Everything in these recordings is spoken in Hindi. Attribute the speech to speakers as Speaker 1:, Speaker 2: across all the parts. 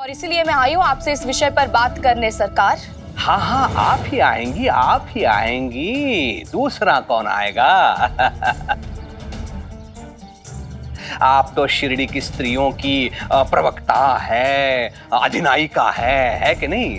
Speaker 1: और इसीलिए मैं आई हूँ आपसे इस विषय पर बात करने सरकार।
Speaker 2: हाँ हाँ, आप ही आएंगी, आप ही आएंगी, दूसरा कौन आएगा? आप तो शिरडी की स्त्रियों की प्रवक्ता है, अधिनायिका है कि नहीं?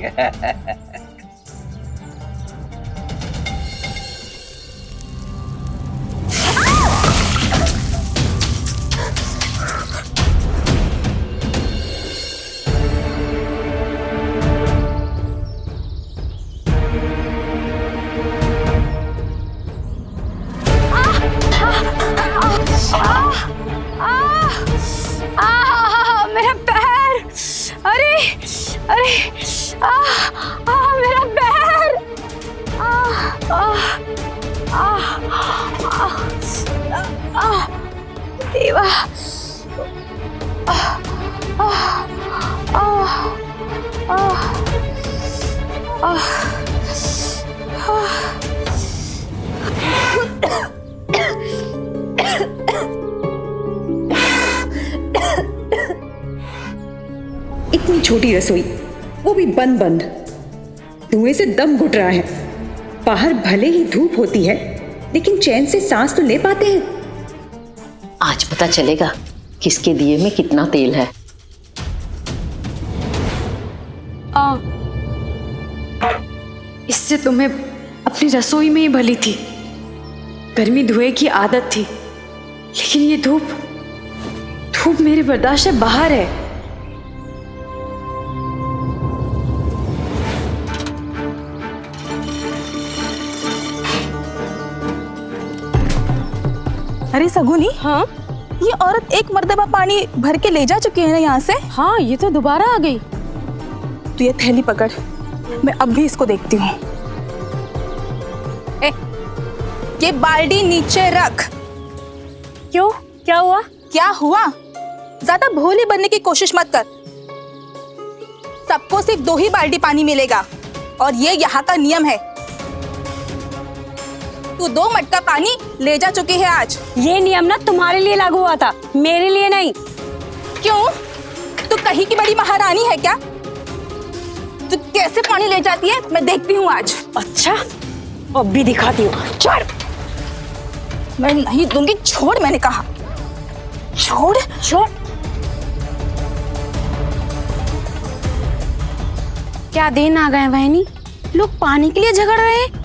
Speaker 1: मेरा पैर, अरे अरे मेरा पैर, देवा,
Speaker 3: इतनी छोटी रसोई, वो भी बंद बंद, धुएं से दम घुट रहा है। बाहर भले ही धूप होती है, लेकिन चैन से सांस तो ले पाते हैं।
Speaker 4: आज पता चलेगा किसके दिए में कितना तेल है।
Speaker 5: इससे तो मैं अपनी रसोई में ही भली थी, गर्मी धुएं की आदत थी, लेकिन ये धूप मेरे बर्दाश्त से बाहर है।
Speaker 6: अरे सगुनी, हाँ, ये औरत एक मर्तबा पानी भर के ले जा चुकी है ना यहाँ से।
Speaker 5: हाँ, ये तो दोबारा आ गई।
Speaker 6: तू ये थैली पकड़, मैं अब भी इसको देखती हूँ। ये बाल्टी नीचे रख।
Speaker 5: क्यों, क्या हुआ?
Speaker 6: क्या हुआ? ज्यादा भोली बनने की कोशिश मत कर। सबको सिर्फ 2 ही बाल्टी पानी मिलेगा और ये यहाँ का नियम है। तू 2 मटका पानी ले जा चुकी है आज।
Speaker 5: ये नियम ना तुम्हारे लिए लागू हुआ था, मेरे लिए नहीं।
Speaker 6: क्यों? तू कहीं की बड़ी महारानी है क्या? तू कैसे पानी ले जाती है मैं देखती हूँ आज।
Speaker 5: अच्छा, अब भी दिखाती हूँ।
Speaker 6: छोड़, मैं नहीं दूंगी। छोड़, मैंने कहा छोड़। छोड़।
Speaker 5: क्या दिन आ गए बहनी, लोग पानी के लिए झगड़ रहे हैं।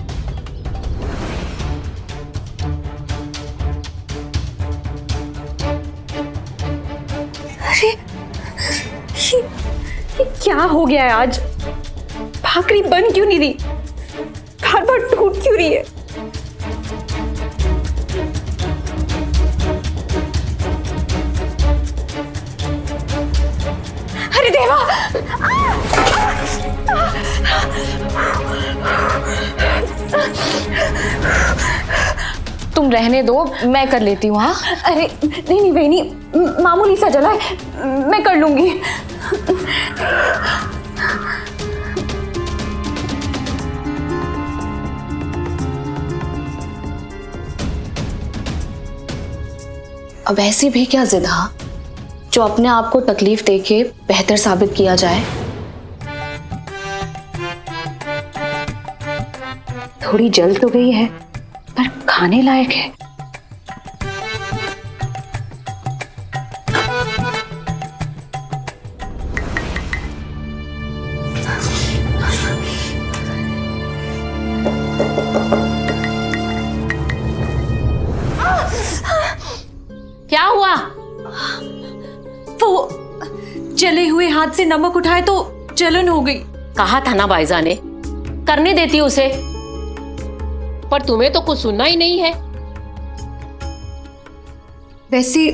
Speaker 5: अरे ये क्या हो गया है आज? भाकरी बन क्यों नहीं रही? बार बार टूट क्यों रही है? अरे देवा,
Speaker 1: तुम रहने दो, मैं कर लेती हूँ। हाँ,
Speaker 5: अरे नहीं बहनी, मामूली सा जला है, मैं कर लूंगी।
Speaker 1: अब ऐसी भी क्या जिद हा जो अपने आप को तकलीफ देके बेहतर साबित किया जाए।
Speaker 5: थोड़ी जल तो गई है, पर खाने लायक है।
Speaker 4: क्या हुआ?
Speaker 5: वो जले हुए हाथ से नमक उठाए तो जलन हो गई।
Speaker 4: कहा था ना बाईजा ने, करने देती उसे। पर तुम्हें तो कुछ सुनना ही नहीं है।
Speaker 3: वैसे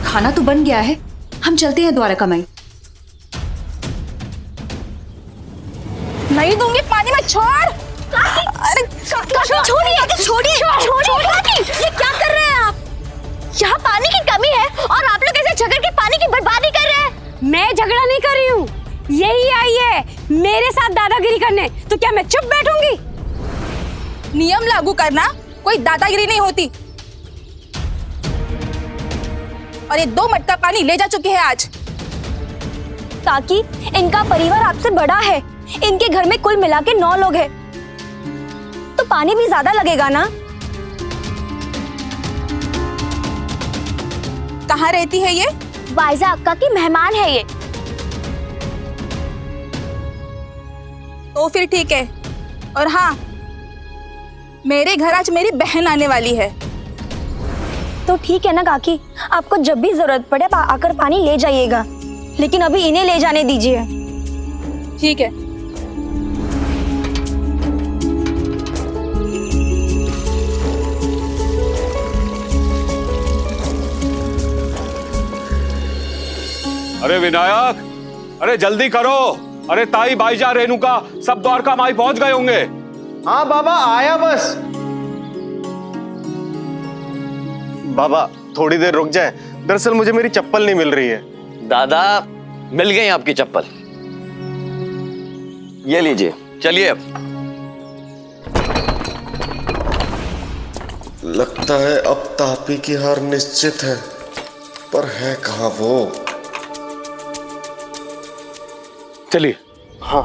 Speaker 3: खाना तो बन गया है, हम चलते हैं द्वारका माई।
Speaker 6: नहीं दूंगी पानी में। छोड़। अरे छोड़िए, छोड़िए, ये क्या कर रहे हैं आप? यहाँ पानी की कमी है और आप लोग ऐसे झगड़ के पानी की बर्बादी कर रहे हैं।
Speaker 5: मैं झगड़ा नहीं कर रही हूँ, यही आई है मेरे साथ दादागिरी करने, तो क्या मैं चुप बैठूंगी?
Speaker 6: नियम लागू करना कोई दादागिरी नहीं होती। और ये 2 मटका पानी ले जा चुकी है आज। काकी, इनका परिवार आपसे बड़ा है। इनके घर में कुल मिला के 9 लोग हैं, तो पानी भी ज्यादा लगेगा ना।
Speaker 7: कहाँ रहती है ये?
Speaker 6: वाइजा अक्का की मेहमान है ये।
Speaker 7: तो फिर ठीक है। और हाँ, मेरे घर आज मेरी बहन आने वाली है।
Speaker 6: तो ठीक है ना काकी, आपको जब भी जरूरत पड़े आप आकर पानी ले जाइएगा, लेकिन अभी इन्हें ले जाने दीजिए।
Speaker 7: ठीक है।
Speaker 8: अरे विनायक, अरे जल्दी करो। अरे ताई, भाईजा, रेणुका सब द्वारका माई पहुंच गए होंगे।
Speaker 9: हाँ बाबा, आया बस। बाबा थोड़ी देर रुक जाए, दरअसल मुझे मेरी चप्पल नहीं मिल रही है।
Speaker 10: दादा, मिल गई आपकी चप्पल, ये लीजिए, चलिए अब।
Speaker 9: लगता है अब तापी की हार निश्चित है, पर है कहाँ वो?
Speaker 8: चलिए।
Speaker 9: हाँ।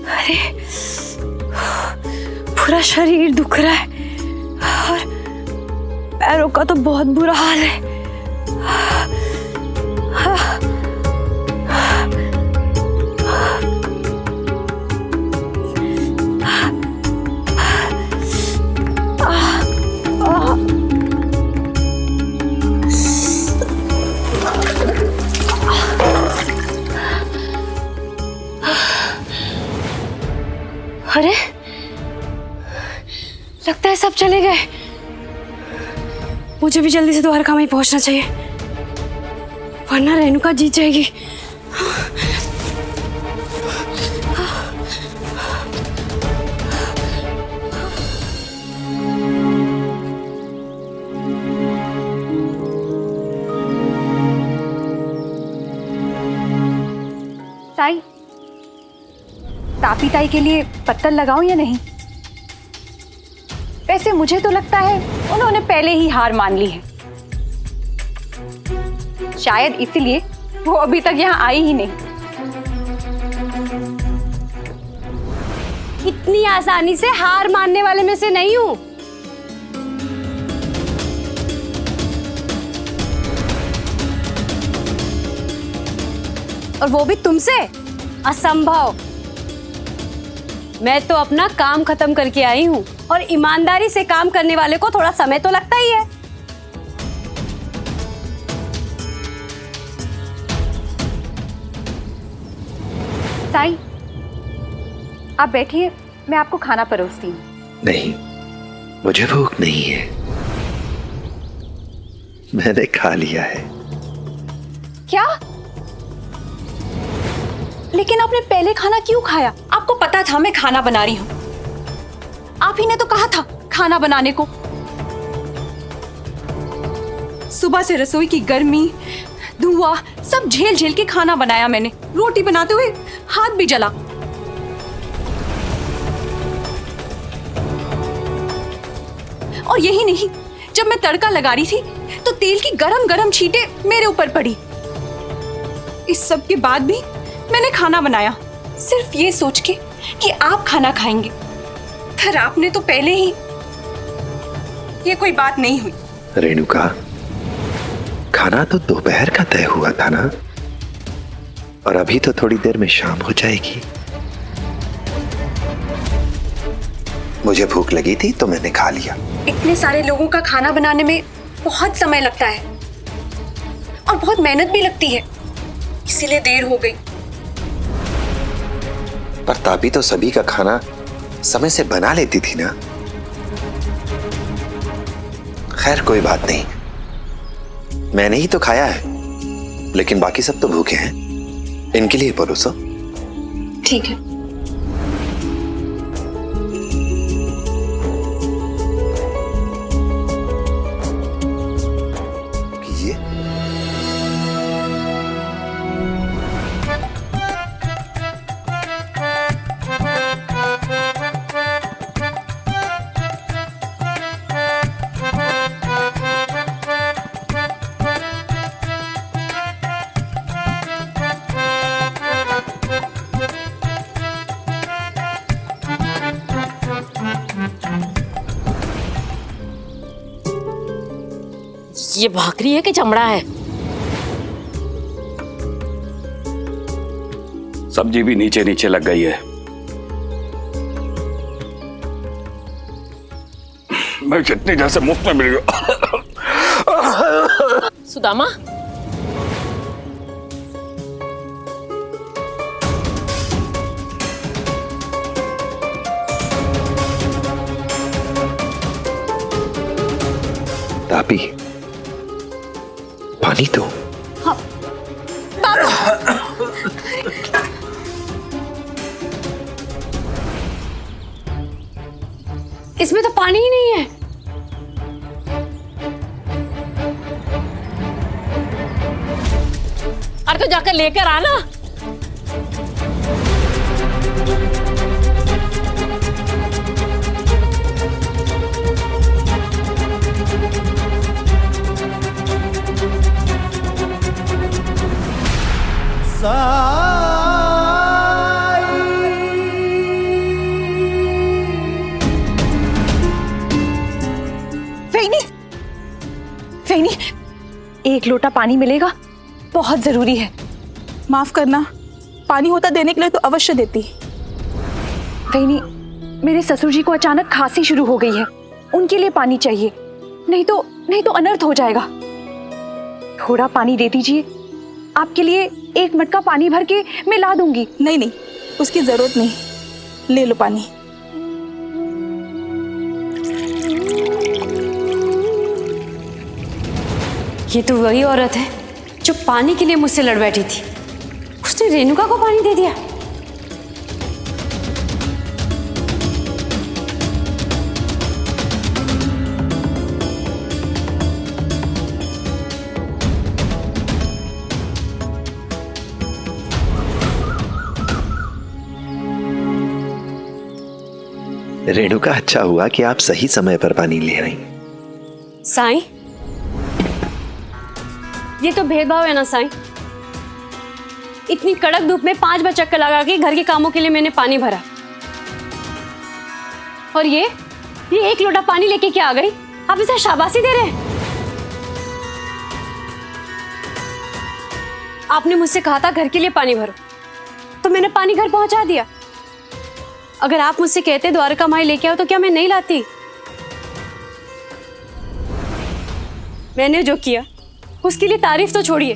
Speaker 5: अरे पूरा शरीर दुख रहा है और पैरों का तो बहुत बुरा हाल है। अरे लगता है सब चले गए। मुझे भी जल्दी से द्वारका में पहुंचना चाहिए, वरना रेणुका जीत जाएगी।
Speaker 3: ताई, तापी ताई के लिए पत्तल लगाऊं या नहीं? वैसे मुझे तो लगता है उन्होंने पहले ही हार मान ली है, शायद इसीलिए वो अभी तक यहाँ आई ही नहीं।
Speaker 4: इतनी आसानी से हार मानने वाले में से नहीं हूं। और वो भी तुमसे? असंभव। मैं तो अपना काम खत्म करके आई हूं, और ईमानदारी से काम करने वाले को थोड़ा समय तो लगता ही है।
Speaker 3: ताई, आप बैठिए, मैं आपको खाना परोसती हूँ।
Speaker 11: नहीं, मुझे भूख नहीं है, मैंने खा लिया है।
Speaker 3: क्या? लेकिन आपने पहले खाना क्यों खाया? आपको पता था मैं खाना बना रही हूँ। आप ही ने तो कहा था खाना बनाने को। सुबह से रसोई की गर्मी, धुआं सब झेल झेल के खाना बनाया मैंने। रोटी बनाते हुए हाथ भी जला। और यही नहीं, जब मैं तड़का लगा रही थी तो तेल की गरम गरम छींटे मेरे ऊपर पड़ी। इस सब के बाद भी मैंने खाना बनाया, सिर्फ ये सोच के कि आप खाना खाएंगे। फिर आपने तो पहले ही, ये कोई बात नहीं हुई।
Speaker 11: रेणुका, खाना तो दोपहर का तय हुआ था ना, और अभी तो थोड़ी देर में शाम हो जाएगी। मुझे भूख लगी थी तो मैंने खा लिया।
Speaker 3: इतने सारे लोगों का खाना बनाने में बहुत समय लगता है और बहुत मेहनत भी लगती है, इसीलिए देर हो गई।
Speaker 11: पर तापी तो सभी का खाना समय से बना लेती थी ना। खैर कोई बात नहीं, मैंने ही तो खाया है, लेकिन बाकी सब तो भूखे हैं, इनके लिए परोसो।
Speaker 3: ठीक है।
Speaker 4: ये भाकरी है कि चमड़ा है?
Speaker 8: सब्जी भी नीचे नीचे लग गई है। मैं जितनी जैसे मुफ्त में मिल गया।
Speaker 4: सुदामा,
Speaker 11: तापी, पानी तो।
Speaker 5: इसमें तो पानी ही नहीं है।
Speaker 4: अरे तो जाकर लेकर आना।
Speaker 3: फेनी, फेनी, एक लोटा पानी मिलेगा, बहुत जरूरी है।
Speaker 7: माफ करना, पानी होता देने के लिए तो अवश्य देती।
Speaker 3: फेनी, मेरे ससुर जी को अचानक खांसी शुरू हो गई है, उनके लिए पानी चाहिए, नहीं तो अनर्थ हो जाएगा। थोड़ा पानी दे दीजिए, आपके लिए एक मटका पानी भर के मैं ला दूंगी।
Speaker 7: नहीं, उसकी जरूरत नहीं, ले लो पानी।
Speaker 5: ये तो वही औरत है जो पानी के लिए मुझसे लड़ बैठी थी। उसने रेणुका को पानी दे दिया।
Speaker 11: रेणुका, अच्छा हुआ कि आप सही समय पर पानी ले आई।
Speaker 5: साईं, ये तो भेदभाव है ना साईं। इतनी कड़क धूप में 5 बार चक्कर लगा के घर के कामों के लिए मैंने पानी भरा, और ये एक लोटा पानी लेके क्या आ गई? आप इसे शाबाशी दे रहे हैं? आपने मुझसे कहा था घर के लिए पानी भरो, तो मैंने पानी घर पहुंचा दिया। अगर आप मुझसे कहते द्वारका माई लेके आओ तो क्या मैं नहीं लाती? मैंने जो किया उसके लिए तारीफ तो छोड़िए,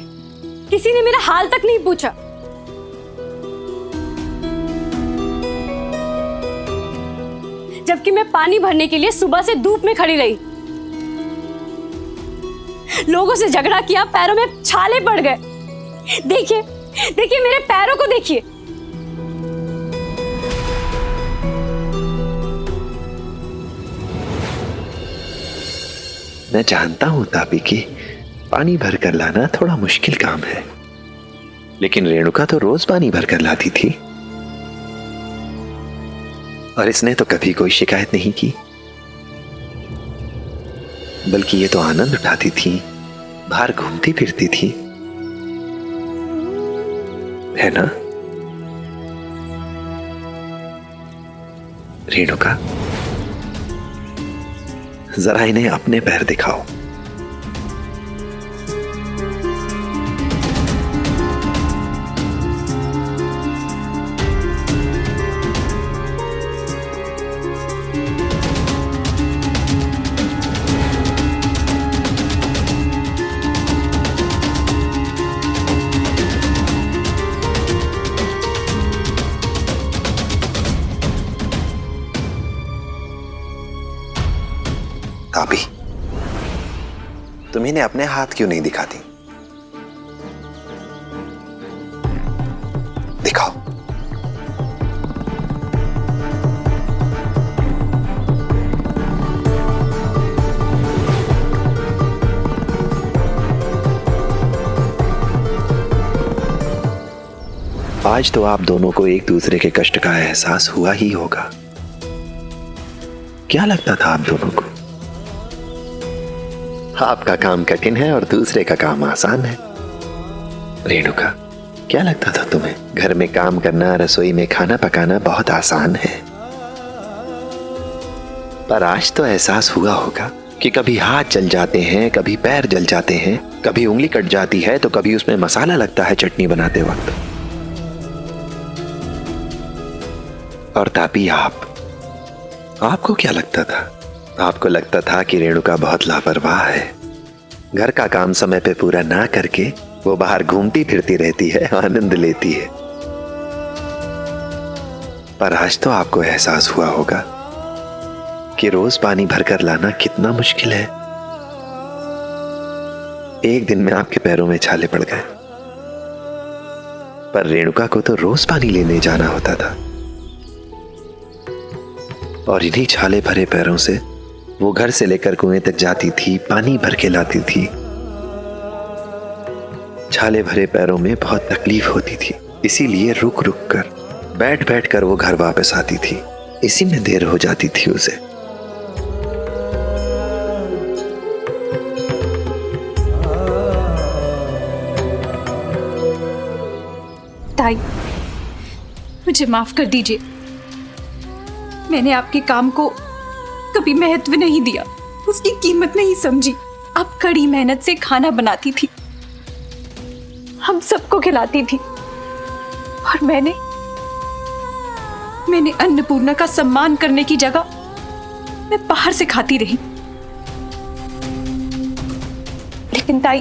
Speaker 5: किसी ने मेरा हाल तक नहीं पूछा। जबकि मैं पानी भरने के लिए सुबह से धूप में खड़ी रही, लोगों से झगड़ा किया, पैरों में छाले पड़ गए। देखिए मेरे पैरों को देखिए।
Speaker 11: मैं जानता हूं तापी कि पानी भरकर लाना थोड़ा मुश्किल काम है, लेकिन रेणुका तो रोज पानी भरकर लाती थी और इसने तो कभी कोई शिकायत नहीं की, बल्कि ये तो आनंद उठाती थी, बाहर घूमती फिरती थी, है ना रेणुका? जरा इन्हें अपने पैर दिखाओ। तापी, तुम इन्हें अपने हाथ क्यों नहीं दिखाती? दिखाओ। आज तो आप दोनों को एक दूसरे के कष्ट का एहसास हुआ ही होगा। क्या लगता था आप दोनों को? आपका काम कठिन है और दूसरे का काम आसान है। रेणुका, क्या लगता था तुम्हें? घर में काम करना, रसोई में खाना पकाना बहुत आसान है, पर आज तो एहसास हुआ होगा कि कभी हाथ जल जाते हैं, कभी पैर जल जाते हैं, कभी उंगली कट जाती है तो कभी उसमें मसाला लगता है चटनी बनाते वक्त। और तापी आपको क्या लगता था? आपको लगता था कि रेणुका बहुत लापरवाह है, घर का काम समय पे पूरा ना करके वो बाहर घूमती फिरती रहती है, आनंद लेती है। पर आज तो आपको एहसास हुआ होगा कि रोज पानी भरकर लाना कितना मुश्किल है। एक दिन में आपके पैरों में छाले पड़ गए, पर रेणुका को तो रोज पानी लेने जाना होता था और इन्हीं छाले भरे पैरों से वो घर से लेकर कुएं तक जाती थी, पानी भर के लाती थी। छाले भरे पैरों में बहुत तकलीफ होती थी, इसीलिए रुक रुक कर, बैठ बैठ कर वो घर वापस आती थी। इसी में देर हो जाती थी उसे।
Speaker 3: ताई, मुझे माफ कर दीजिए। मैंने आपके काम को कभी महत्व नहीं दिया, उसकी कीमत नहीं समझी। आप कड़ी मेहनत से खाना बनाती थी, हम सबको खिलाती थी, और मैंने अन्नपूर्णा का सम्मान करने की जगह मैं बाहर से खाती रही। लेकिन ताई,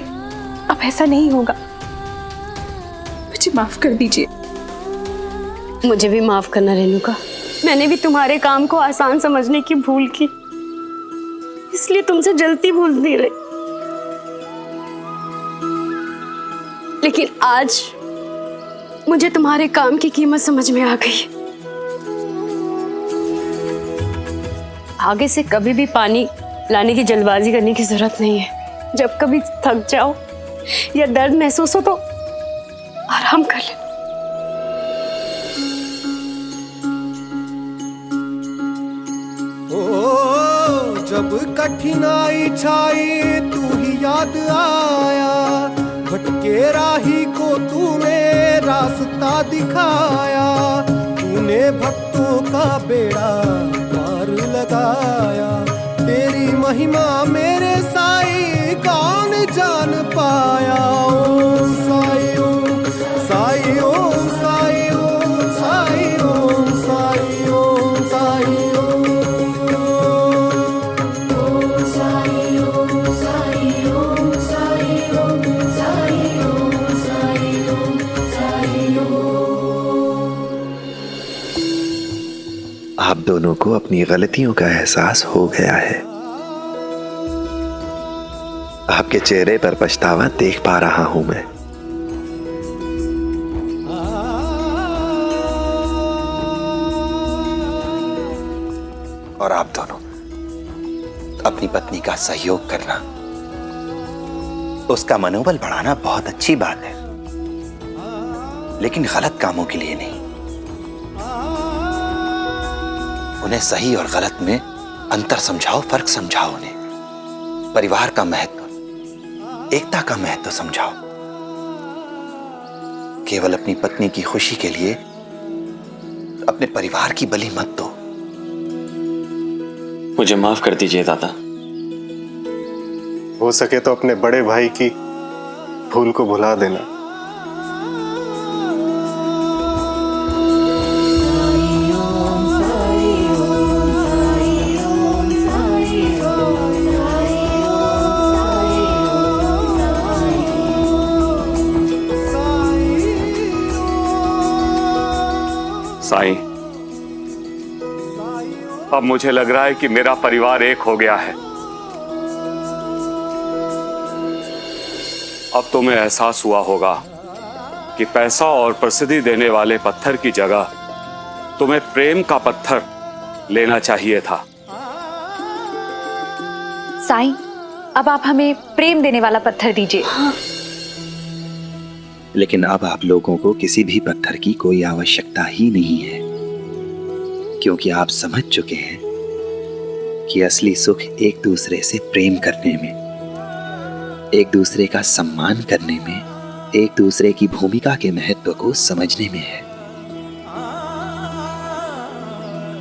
Speaker 3: अब ऐसा नहीं होगा, मुझे माफ कर दीजिए।
Speaker 5: मुझे भी माफ करना रेणुका, मैंने भी तुम्हारे काम को आसान समझने की भूल की, इसलिए तुमसे जल्दी भूल नहीं रही। लेकिन आज मुझे तुम्हारे काम की कीमत समझ में आ गई। आगे से कभी भी पानी लाने की जल्दबाजी करने की जरूरत नहीं है। जब कभी थक जाओ या दर्द महसूस हो तो आराम कर लेना।
Speaker 12: जब कठिनाई छाई तू ही याद आया, भटके राही को तूने रास्ता दिखाया, तूने भक्तों का बेड़ा पार लगाया। तेरी महिमा मेरे साईं कौन जान पाया। ओम साई ओम साई ओम साई ओम साई ओम साई ओम साई
Speaker 11: आप दोनों को अपनी गलतियों का एहसास हो गया है। आपके चेहरे पर पछतावा देख पा रहा हूं मैं।
Speaker 13: और आप दोनों अपनी पत्नी का सहयोग करना, उसका मनोबल बढ़ाना बहुत अच्छी बात है, लेकिन गलत कामों के लिए नहीं। उन्हें सही और गलत में अंतर समझाओ, फर्क समझाओ उन्हें। परिवार का महत्व, एकता का महत्व समझाओ। केवल अपनी पत्नी की खुशी के लिए अपने परिवार की बलि मत दो।
Speaker 8: मुझे माफ कर दीजिए दादा।
Speaker 9: हो सके तो अपने बड़े भाई की भूल को भुला देना।
Speaker 8: साईं, अब मुझे लग रहा है कि मेरा परिवार एक हो गया है। अब तुम्हें एहसास हुआ होगा कि पैसा और प्रसिद्धि देने वाले पत्थर की जगह तुम्हें प्रेम का पत्थर लेना चाहिए था।
Speaker 3: साईं, अब आप हमें प्रेम देने वाला पत्थर दीजिए।
Speaker 11: लेकिन अब आप लोगों को किसी भी पत्थर की कोई आवश्यकता ही नहीं है, क्योंकि आप समझ चुके हैं कि असली सुख एक दूसरे से प्रेम करने में, एक दूसरे का सम्मान करने में, एक दूसरे की भूमिका के महत्व को समझने में है।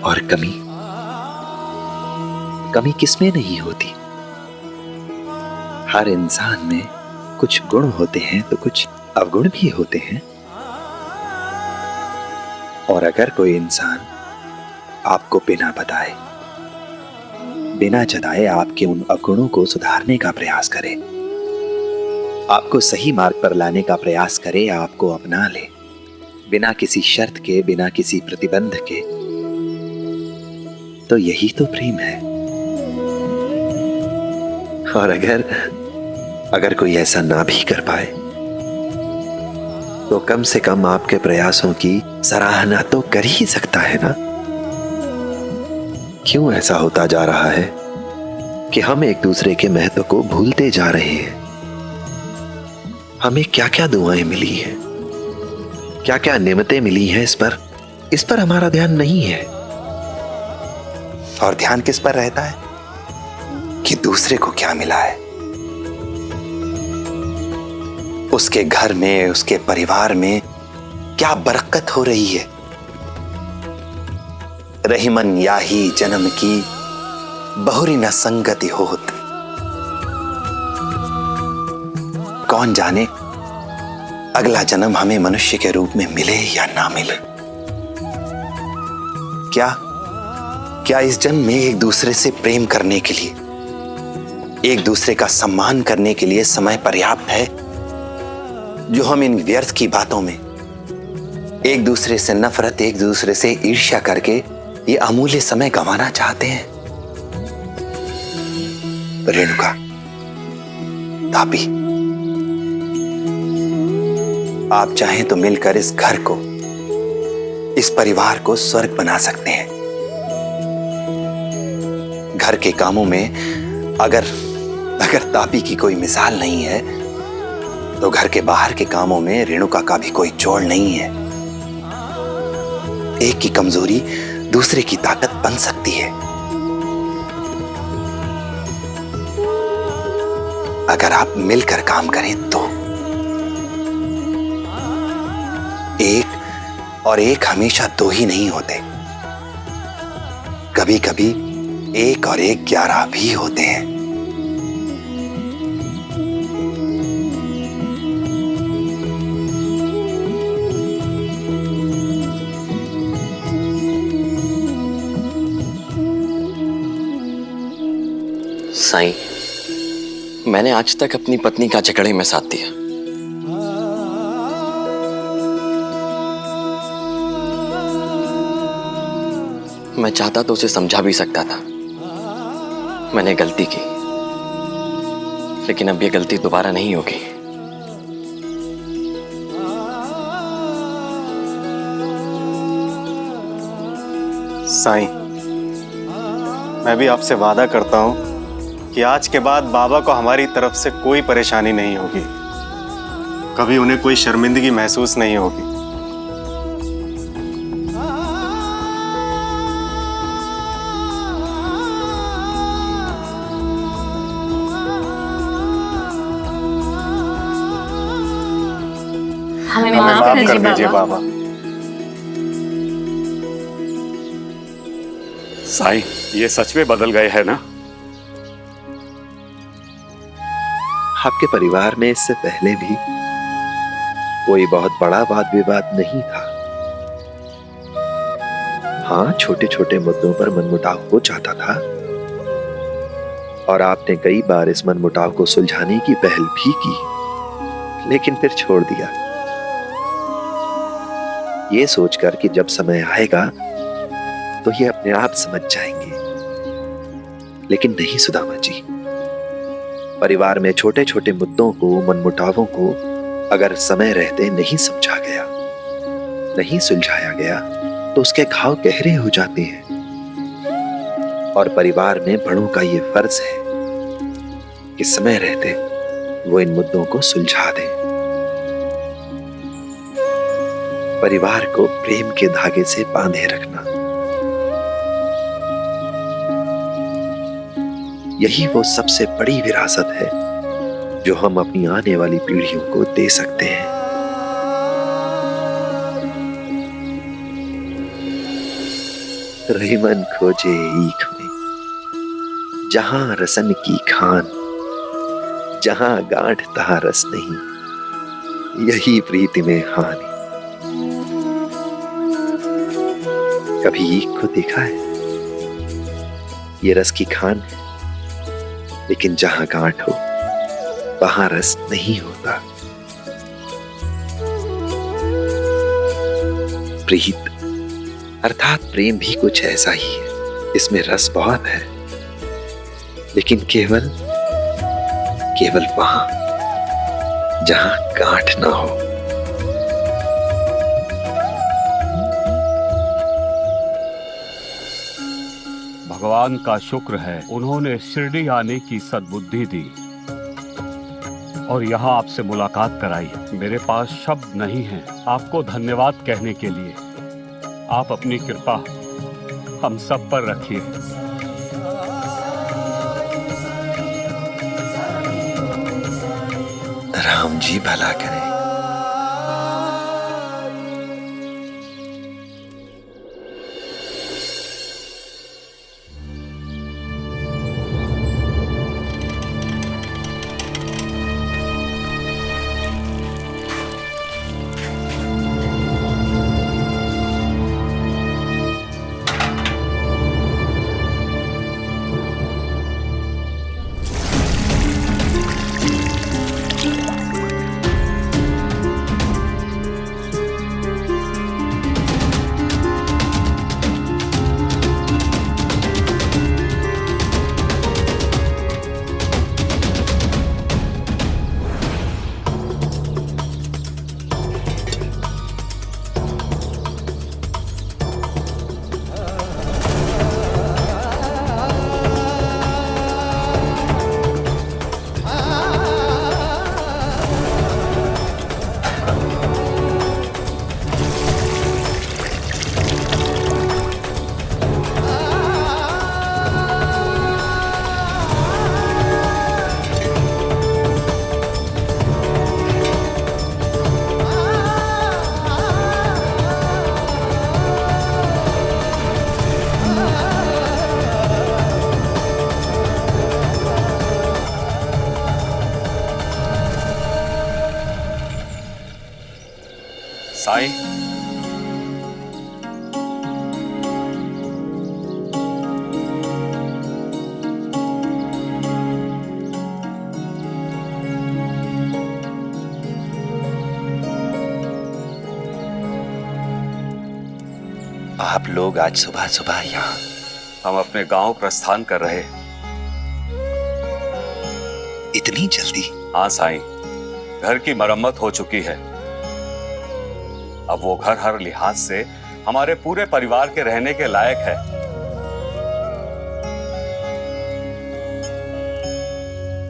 Speaker 11: और कमी किसमें नहीं होती, हर इंसान में कुछ गुण होते हैं तो कुछ अवगुण भी होते हैं। और अगर कोई इंसान आपको बिना बताए, बिना जताए आपके उन अवगुणों को सुधारने का प्रयास करे, आपको सही मार्ग पर लाने का प्रयास करे, आपको अपना ले बिना किसी शर्त के, बिना किसी प्रतिबंध के, तो यही तो प्रेम है। और अगर कोई ऐसा ना भी कर पाए तो कम से कम आपके प्रयासों की सराहना तो कर ही सकता है ना। क्यों ऐसा होता जा रहा है कि हम एक दूसरे के महत्व को भूलते जा रहे हैं? हमें क्या क्या दुआएं मिली हैं, क्या क्या नेमतें मिली हैं, इस पर हमारा ध्यान नहीं है। और ध्यान किस पर रहता है कि दूसरे को क्या मिला है, उसके घर में, उसके परिवार में क्या बरकत हो रही है। रहीमन याही जन्म की बहुरी न संगति होत। कौन जाने अगला जन्म हमें मनुष्य के रूप में मिले या ना मिले। क्या इस जन्म में एक दूसरे से प्रेम करने के लिए, एक दूसरे का सम्मान करने के लिए समय पर्याप्त है, जो हम इन व्यर्थ की बातों में एक दूसरे से नफरत, एक दूसरे से ईर्ष्या करके ये अमूल्य समय गंवाना चाहते हैं? रेणुका, तापी, आप चाहें तो मिलकर इस घर को, इस परिवार को स्वर्ग बना सकते हैं। घर के कामों में अगर तापी की कोई मिसाल नहीं है तो घर के बाहर के कामों में रेणुका का भी कोई जोड़ नहीं है। एक की कमजोरी दूसरे की ताकत बन सकती है। अगर आप मिलकर काम करें तो एक और एक हमेशा दो ही नहीं होते, कभी कभी 1 और 1 11 भी होते हैं।
Speaker 10: साईं, मैंने आज तक अपनी पत्नी का झगड़े में साथ दिया। मैं चाहता तो उसे समझा भी सकता था। मैंने गलती की, लेकिन अब ये गलती दोबारा नहीं होगी।
Speaker 14: साईं, मैं भी आपसे वादा करता हूं कि आज के बाद बाबा को हमारी तरफ से कोई परेशानी नहीं होगी, कभी उन्हें कोई शर्मिंदगी महसूस नहीं होगी।
Speaker 6: हमें
Speaker 14: माफ कर दीजिए बाबा।
Speaker 8: साईं, ये सच में बदल गए हैं ना?
Speaker 11: आपके परिवार में इससे पहले भी कोई बहुत बड़ा वाद विवाद नहीं था। हाँ, छोटे छोटे मुद्दों पर मनमुटाव हो जाता था और आपने कई बार इस मनमुटाव को सुलझाने की पहल भी की, लेकिन फिर छोड़ दिया, ये सोचकर कि जब समय आएगा तो ये अपने आप समझ जाएंगे। लेकिन नहीं सुदामा जी, परिवार में छोटे छोटे मुद्दों को, मनमुटावों को अगर समय रहते नहीं समझा गया, नहीं सुलझाया गया तो उसके घाव गहरे हो जाते हैं। और परिवार में बड़ों का ये फर्ज है कि समय रहते वो इन मुद्दों को सुलझा दें। परिवार को प्रेम के धागे से बांधे रखना, यही वो सबसे बड़ी विरासत है जो हम अपनी आने वाली पीढ़ियों को दे सकते हैं। रहीमन खोजे ईख में जहां रसन की खान, जहां गांठ तहां रस नहीं, यही प्रीति में हानि। कभी ईख को देखा है? ये रस की खान है, लेकिन जहां गांठ हो वहां रस नहीं होता। प्रीत अर्थात प्रेम भी कुछ ऐसा ही है। इसमें रस बहुत है, लेकिन केवल वहां जहां गांठ ना हो।
Speaker 8: भगवान का शुक्र है, उन्होंने शिरडी आने की सद्बुद्धि दी और यहाँ आपसे मुलाकात कराई। मेरे पास शब्द नहीं हैं आपको धन्यवाद कहने के लिए। आप अपनी कृपा हम सब पर रखिए।
Speaker 11: राम जी भला करें।
Speaker 8: साईं,
Speaker 11: आप लोग आज सुबह सुबह यहाँ?
Speaker 8: हम अपने गांव प्रस्थान कर रहे।
Speaker 11: इतनी जल्दी?
Speaker 8: हाँ साईं, घर की मरम्मत हो चुकी है। अब वो घर हर लिहाज से हमारे पूरे परिवार के रहने के लायक है।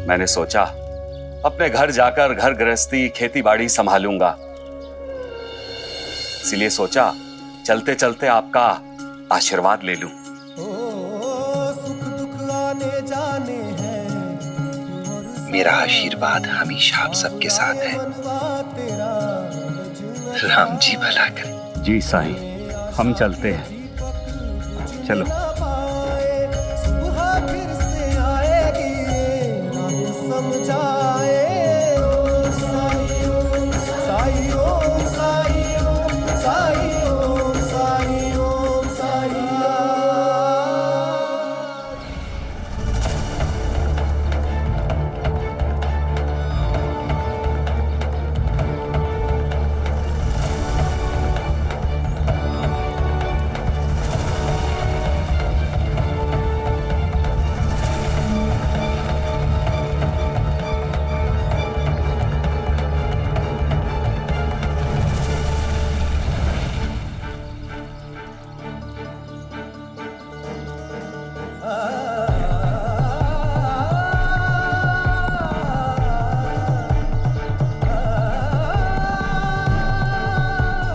Speaker 8: मैंने सोचा अपने घर जाकर घर गृहस्थी खेती बाड़ी संभालूंगा, इसलिए सोचा चलते चलते आपका आशीर्वाद ले लूं।
Speaker 12: सुख दुख आने जाने हैं,
Speaker 11: मेरा आशीर्वाद हमेशा आप सबके साथ है। राम जी भला करें।
Speaker 8: जी साईं, हम चलते हैं। चलो।
Speaker 12: सुबह फिर से आएगी, रात समझाए। ओ साई ओम साई ओम साई ओम साई ओम साई ओम साई।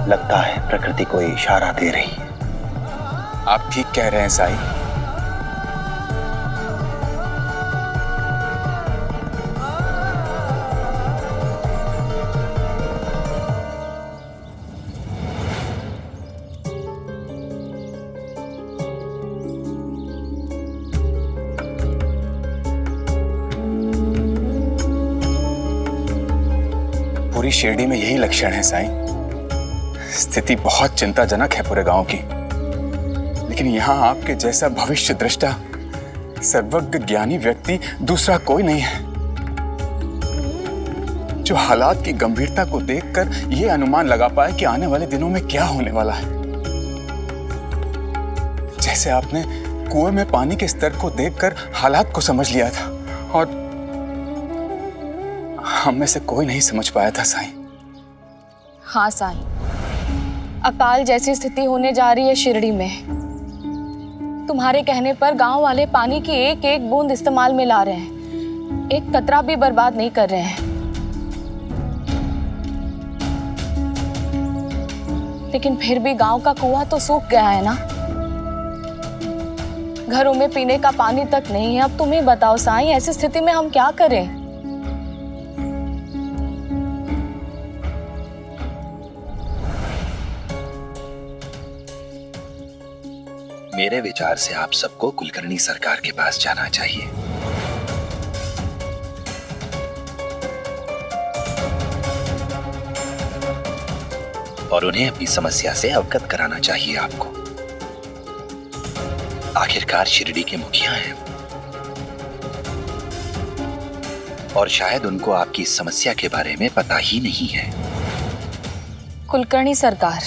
Speaker 13: लगता है प्रकृति कोई इशारा दे रही है।
Speaker 15: आप ठीक कह रहे हैं साईं। शिरडी में यही लक्षण है साईं। स्थिति बहुत चिंताजनक है पूरे गांव की, लेकिन यहाँ आपके जैसा भविष्य दृष्टा सर्वज्ञ ज्ञानी व्यक्ति दूसरा कोई नहीं है, जो हालात की गंभीरता को देखकर यह अनुमान लगा पाए कि आने वाले दिनों में क्या होने वाला है। जैसे आपने कुएं में पानी के स्तर को देखकर हालात को समझ लिया था, और हम में से कोई नहीं समझ पाया था साईं।
Speaker 1: हाँ साईं, अकाल जैसी स्थिति होने जा रही है शिरडी में। तुम्हारे कहने पर गांव वाले पानी की एक एक बूंद इस्तेमाल में ला रहे हैं, एक कतरा भी बर्बाद नहीं कर रहे हैं। लेकिन फिर भी गांव का कुआं तो सूख गया है ना, घरों में पीने का पानी तक नहीं है। अब तुम ही बताओ साईं, ऐसी स्थिति में हम क्या करें?
Speaker 11: मेरे विचार से आप सबको कुलकर्णी सरकार के पास जाना चाहिए। और उन्हें अपनी समस्या से अवगत कराना चाहिए आपको। आखिरकार शिरडी के मुखिया हैं और शायद उनको आपकी समस्या के बारे में पता ही नहीं है।
Speaker 1: कुलकर्णी सरकार,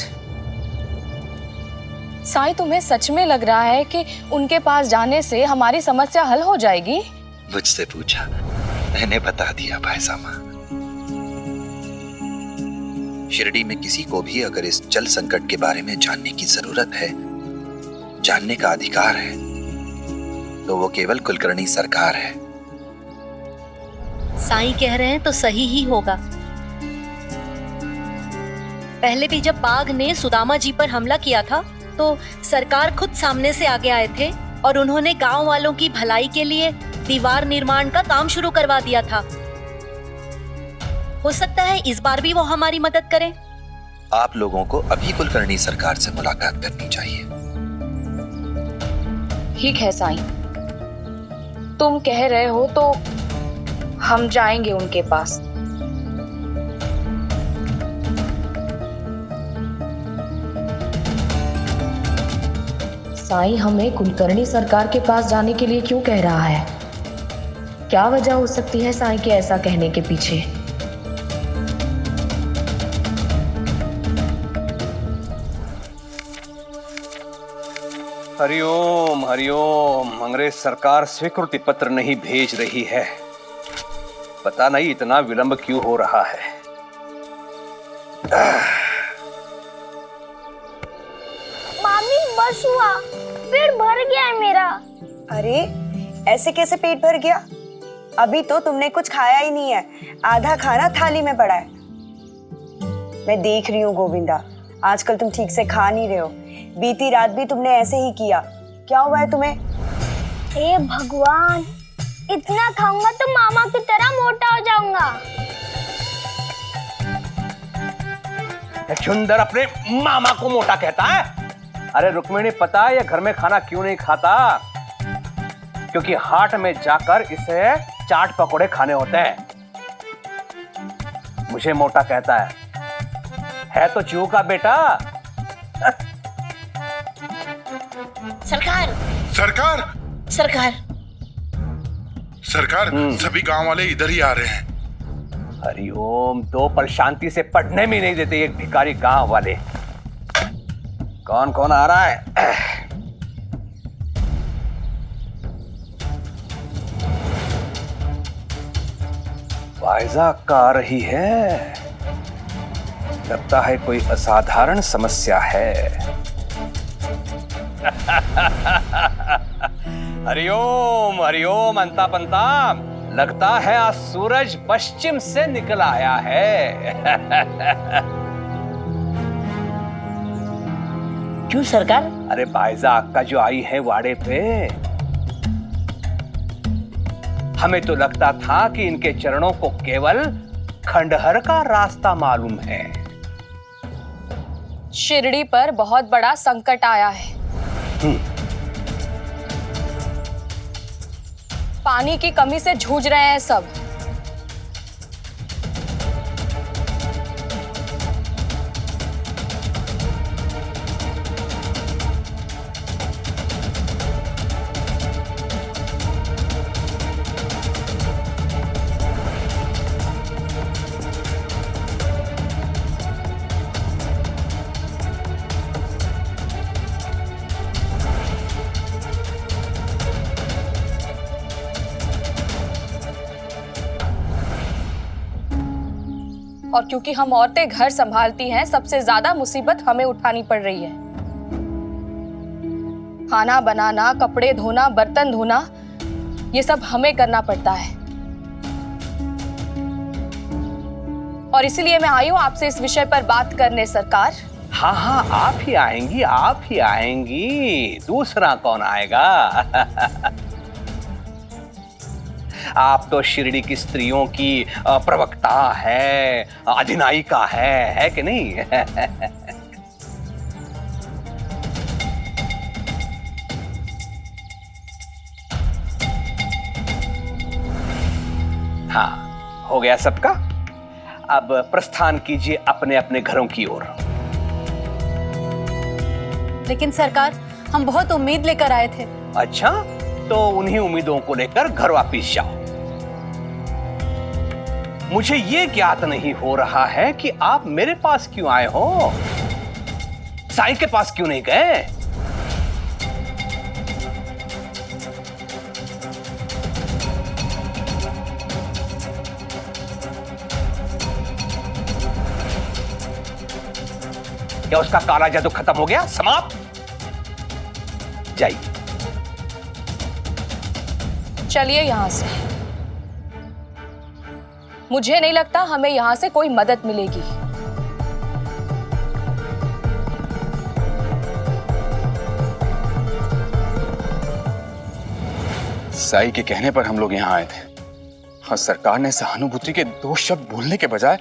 Speaker 1: साईं तुम्हें सच में लग रहा है कि उनके पास जाने से हमारी समस्या हल हो जाएगी?
Speaker 11: मुझसे पूछा, मैंने बता दिया भाईसामा। शिरडी में किसी को भी अगर इस जल संकट के बारे में जानने की जरूरत है, जानने का अधिकार है, तो वो केवल कुलकर्णी सरकार है।
Speaker 6: साईं कह रहे हैं तो सही ही होगा। पहले भी जब बाघ ने सुदामा जी पर हमला किया था तो सरकार खुद सामने से आगे आए थे और उन्होंने गांव वालों की भलाई के लिए दीवार निर्माण का काम शुरू करवा दिया था। हो सकता है इस बार भी वो हमारी मदद करें।
Speaker 11: आप लोगों को अभी कुलकर्णी सरकार से मुलाकात करनी चाहिए।
Speaker 1: ठीक है साईं, तुम कह रहे हो तो हम जाएंगे उनके पास। साईं हमें कुलकर्णी सरकार के पास जाने के लिए क्यों कह रहा है? क्या वजह हो सकती है साईं के ऐसा कहने के पीछे?
Speaker 2: हरिओम हरिओम। अंग्रेज सरकार स्वीकृति पत्र नहीं भेज रही है, पता नहीं इतना विलंब क्यों हो रहा है।
Speaker 6: मामी बस हुआ, पेट भर गया है मेरा।
Speaker 16: अरे ऐसे कैसे पेट भर गया? अभी तो तुमने कुछ खाया ही नहीं है, आधा खाना थाली में पड़ा है। मैं देख रही हूँ गोविंदा, आजकल तुम ठीक से खा नहीं रहे हो। बीती रात भी तुमने ऐसे ही किया, क्या हुआ है तुम्हें?
Speaker 6: हे भगवान, इतना खाऊंगा तो मामा की तरह मोटा हो जाऊंगा।
Speaker 2: चुंदर अपने मामा को मोटा कहता है? अरे रुक्मिणी, पता है ये घर में खाना क्यों नहीं खाता? क्योंकि हाट में जाकर इसे चाट पकोड़े खाने होते हैं। मुझे मोटा कहता है तो चूहा का बेटा।
Speaker 6: सरकार
Speaker 17: सरकार
Speaker 6: सरकार
Speaker 17: सरकार, सभी गांव वाले इधर ही आ रहे हैं।
Speaker 2: हरिओम, दो पल शांति से पढ़ने में नहीं देते एक भिखारी गांव वाले। कौन कौन आ रहा है? वाइजा का आ रही है, लगता है कोई असाधारण समस्या है। हरिओम हरिओम अंता पंता, लगता है आज सूरज पश्चिम से निकल आया है।
Speaker 6: क्यों सरकार?
Speaker 2: अरे बायजा अक्का जो आई है वाड़े पे, हमें तो लगता था कि इनके चरणों को केवल खंडहर का रास्ता मालूम है।
Speaker 1: शिरडी पर बहुत बड़ा संकट आया है। पानी की कमी से जूझ रहे हैं सब। और क्योंकि हम औरतें घर संभालती हैं, सबसे ज्यादा मुसीबत हमें उठानी पड़ रही है। खाना बनाना, कपड़े धोना, बर्तन धोना, ये सब हमें करना पड़ता है। और इसीलिए मैं आई हूं आपसे इस विषय पर बात करने सरकार।
Speaker 2: हाँ हाँ, आप ही आएंगी, आप ही आएंगी, दूसरा कौन आएगा? आप तो शिरडी की स्त्रियों की प्रवक्ता है, अधिनायिका है कि नहीं? हाँ, हो गया सबका। अब प्रस्थान कीजिए अपने अपने घरों की ओर।
Speaker 6: लेकिन सरकार, हम बहुत उम्मीद लेकर आए थे।
Speaker 2: अच्छा, तो उन्हीं उम्मीदों को लेकर घर वापिस जाओ। मुझे ये ज्ञात नहीं हो रहा है कि आप मेरे पास क्यों आए हो, साईं के पास क्यों नहीं गए? क्या उसका काला जादू खत्म हो गया, समाप्त? जाइए।
Speaker 1: चलिए यहां से। मुझे नहीं लगता हमें यहां से कोई मदद मिलेगी।
Speaker 15: साई के कहने पर हम लोग यहाँ आए थे और सरकार ने सहानुभूति के 2 शब्द बोलने के बजाय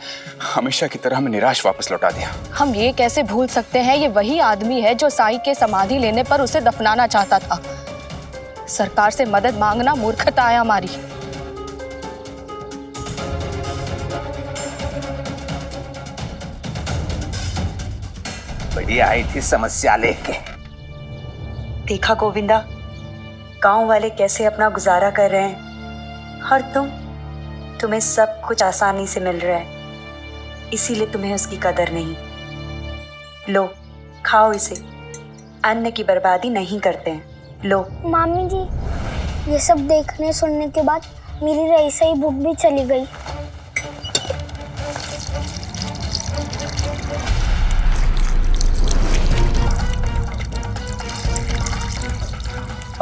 Speaker 15: हमेशा की तरह हमें निराश वापस लौटा दिया।
Speaker 1: हम ये कैसे भूल सकते हैं, ये वही आदमी है जो साईं के समाधि लेने पर उसे दफनाना चाहता था। सरकार से मदद मांगना मूर्खता है हमारी।
Speaker 2: बढ़िया आई थी समस्या लेके।
Speaker 16: देखा गोविंदा, गांव वाले कैसे अपना गुजारा कर रहे हैं और तुम्हें सब कुछ आसानी से मिल रहा है, इसीलिए तुम्हें उसकी कदर नहीं। लो, खाओ इसे, अन्न की बर्बादी नहीं करते हैं। लो।
Speaker 18: मामी जी, ये सब देखने सुनने के बाद मेरी रईसई भूख भी चली गई।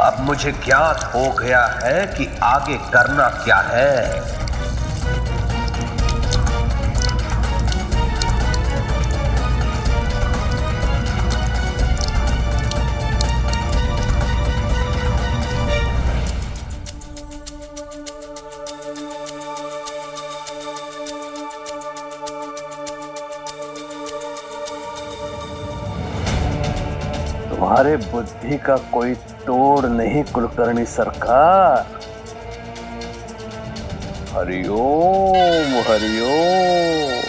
Speaker 2: अब मुझे ज्ञात हो गया है कि आगे करना क्या है। तुम्हारे बुद्धि का कोई तोड़ नहीं कुलकर्णी सरकार। हरिओम हरिओम।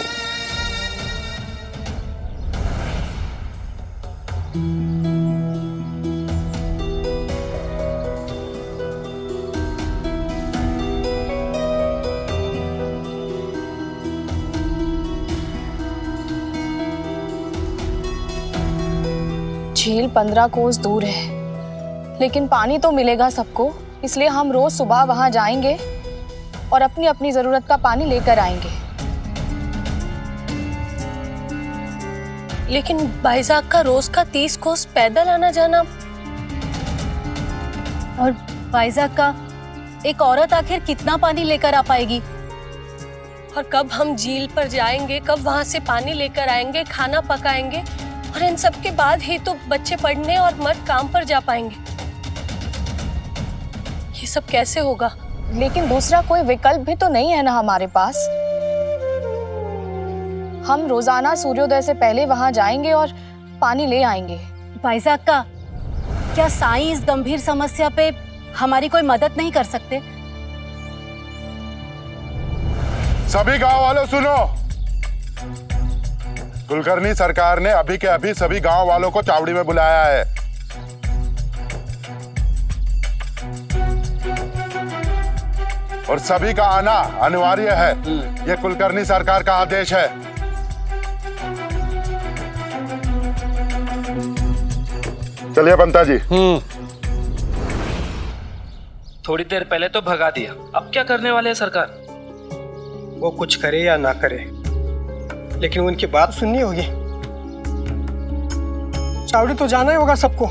Speaker 1: झील 15 कोस दूर है, लेकिन पानी तो मिलेगा सबको, इसलिए हम रोज सुबह वहां जाएंगे और अपनी अपनी जरूरत का पानी लेकर आएंगे।
Speaker 4: लेकिन भाईजाग का रोज का 30 कोस पैदल आना जाना,
Speaker 6: और भाईजाग का एक औरत आखिर कितना पानी लेकर आ पाएगी?
Speaker 4: और कब हम झील पर जाएंगे, कब वहां से पानी लेकर आएंगे, खाना पकाएंगे, और इन सब के बाद ही तो बच्चे पढ़ने और मर्द काम पर जा पाएंगे। ये सब कैसे होगा?
Speaker 1: लेकिन दूसरा कोई विकल्प भी तो नहीं है ना हमारे पास। हम रोजाना सूर्योदय से पहले वहां जाएंगे और पानी ले आएंगे।
Speaker 6: भाईजाग का, क्या साईं इस गंभीर समस्या पे हमारी कोई मदद नहीं कर सकते?
Speaker 17: सभी गांव वालों सुनो, कुलकर्णी सरकार ने अभी के अभी सभी गांव वालों को चावड़ी में बुलाया है। और सभी का आना अनिवार्य है, ये कुलकर्णी सरकार का आदेश है। चलिए बंता जी।
Speaker 19: थोड़ी देर पहले तो भगा दिया, अब क्या करने वाले हैं सरकार?
Speaker 20: वो कुछ करे या ना करे, लेकिन उनकी बात सुननी होगी। चावड़ी तो जाना ही होगा सबको।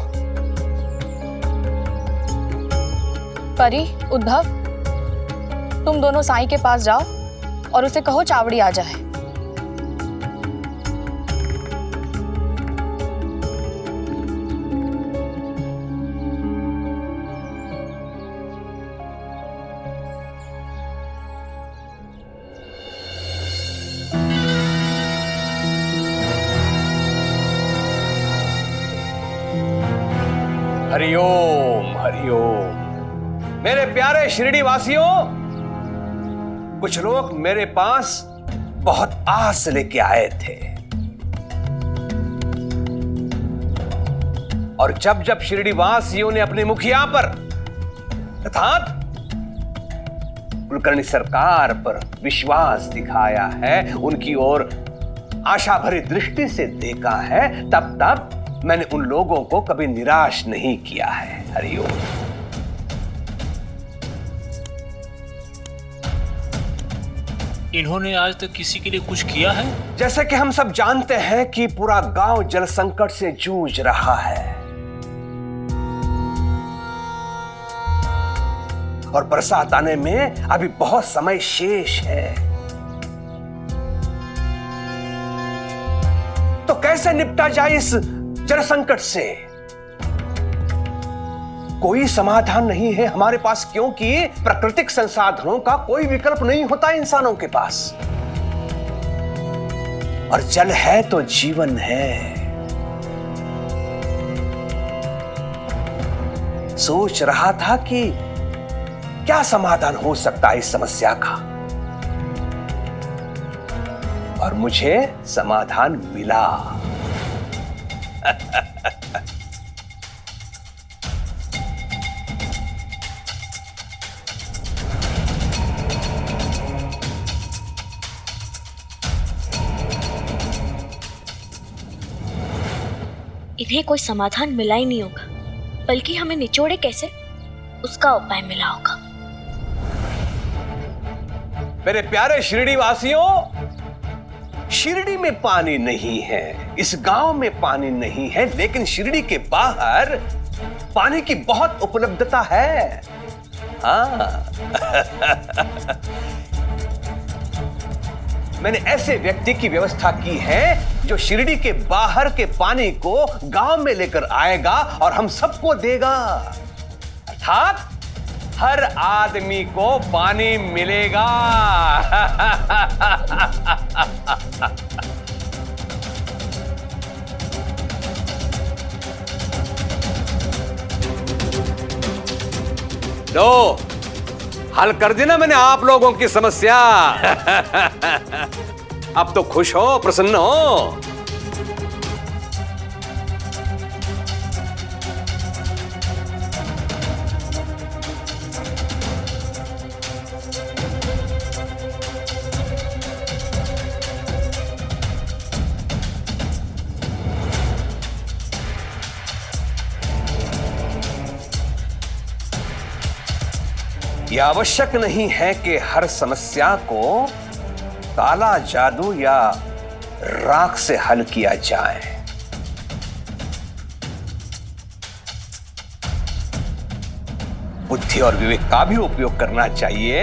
Speaker 1: परी, उद्धव, तुम दोनों साईं के पास जाओ और उसे कहो चावड़ी आ जाए।
Speaker 2: हरिओम हरिओम। मेरे प्यारे शिरडी वासियों, कुछ लोग मेरे पास बहुत आस लेके आए थे, और जब जब शिरडी वासियों ने अपने मुखिया पर अर्थात कुलकर्णी सरकार पर विश्वास दिखाया है, उनकी ओर आशा भरी दृष्टि से देखा है, तब तब मैंने उन लोगों को कभी निराश नहीं किया है। हरिओम।
Speaker 19: इन्होंने आज तक किसी के लिए कुछ किया है?
Speaker 2: जैसे कि हम सब जानते हैं कि पूरा गांव जल संकट से जूझ रहा है और बरसात आने में अभी बहुत समय शेष है। तो कैसे निपटा जाए इस जल संकट से? कोई समाधान नहीं है हमारे पास, क्योंकि प्राकृतिक संसाधनों का कोई विकल्प नहीं होता इंसानों के पास, और जल है तो जीवन है। सोच रहा था कि क्या समाधान हो सकता है इस समस्या का, और मुझे समाधान मिला।
Speaker 6: इन्हें कोई समाधान मिला ही नहीं होगा, बल्कि हमें निचोड़े कैसे उसका उपाय मिला होगा।
Speaker 2: मेरे प्यारे शिरडी वासियों, शिरडी में पानी नहीं है, इस गांव में पानी नहीं है, लेकिन शिरडी के बाहर पानी की बहुत उपलब्धता है। हाँ। मैंने ऐसे व्यक्ति की व्यवस्था की है जो शिरडी के बाहर के पानी को गांव में लेकर आएगा और हम सबको देगा, अर्थात हर आदमी को पानी मिलेगा। लो, हल कर दी ना मैंने आप लोगों की समस्या। अब तो खुश हो, प्रसन्न हो। यह आवश्यक नहीं है कि हर समस्या को काला जादू या राख से हल किया जाए। बुद्धि और विवेक का भी उपयोग करना चाहिए।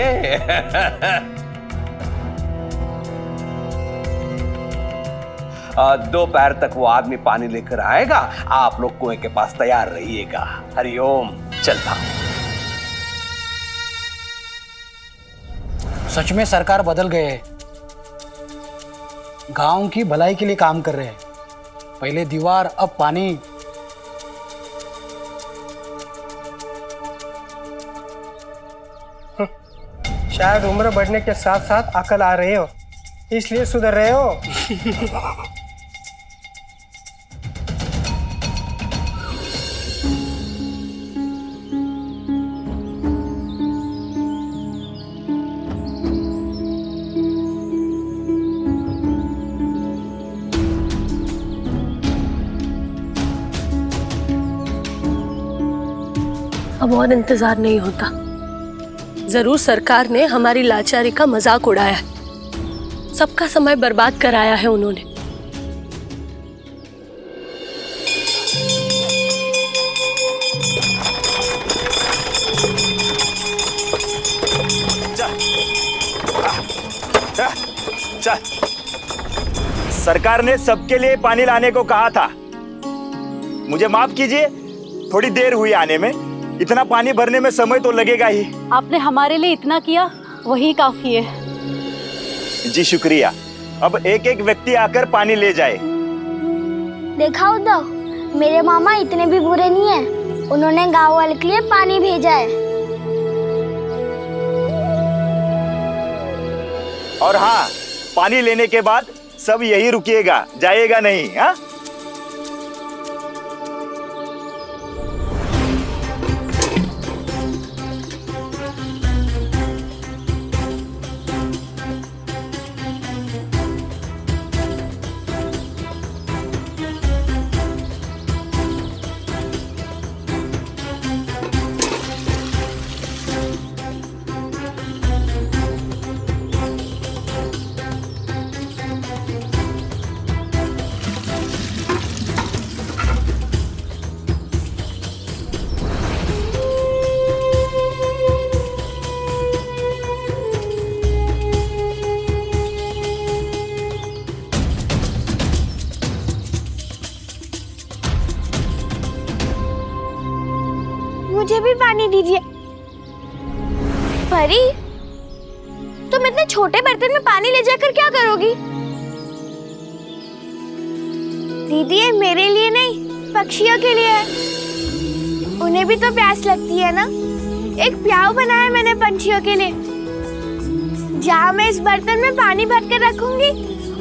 Speaker 2: दोपहर तक वो आदमी पानी लेकर आएगा, आप लोग कुएं के पास तैयार रहिएगा। हरिओम, चलता हूं।
Speaker 21: सच में सरकार बदल गए हैं, गांव की भलाई के लिए काम कर रहे हैं। पहले दीवार, अब पानी।
Speaker 20: शायद उम्र बढ़ने के साथ साथ अकल आ रही हो, इसलिए सुधर रहे हो।
Speaker 4: अब और इंतजार नहीं होता। जरूर सरकार ने हमारी लाचारी का मजाक उड़ाया है, सबका समय बर्बाद कराया है उन्होंने।
Speaker 7: चल, सरकार ने सबके लिए पानी लाने को कहा था। मुझे माफ कीजिए, थोड़ी देर हुई आने में। इतना पानी भरने में समय तो लगेगा ही।
Speaker 22: आपने हमारे लिए इतना किया, वही काफी है।
Speaker 7: जी शुक्रिया। अब एक एक व्यक्ति आकर पानी ले जाए।
Speaker 18: देखा उद्धव, मेरे मामा इतने भी बुरे नहीं है। उन्होंने गांव वाले के लिए पानी भेजा है।
Speaker 7: और हाँ, पानी लेने के बाद सब यही रुकिएगा, जाइएगा नहीं। हाँ,
Speaker 18: मुझे भी पानी दीजिए। परी, तुम इतने छोटे बर्तन में पानी ले जाकर क्या करोगी? दीदी, ये मेरे लिए नहीं, पक्षियों के लिए है। उन्हें भी तो प्यास लगती है ना। एक प्याऊ बनाया मैंने पंछियों के लिए, जहाँ मैं इस बर्तन में पानी भर कर रखूंगी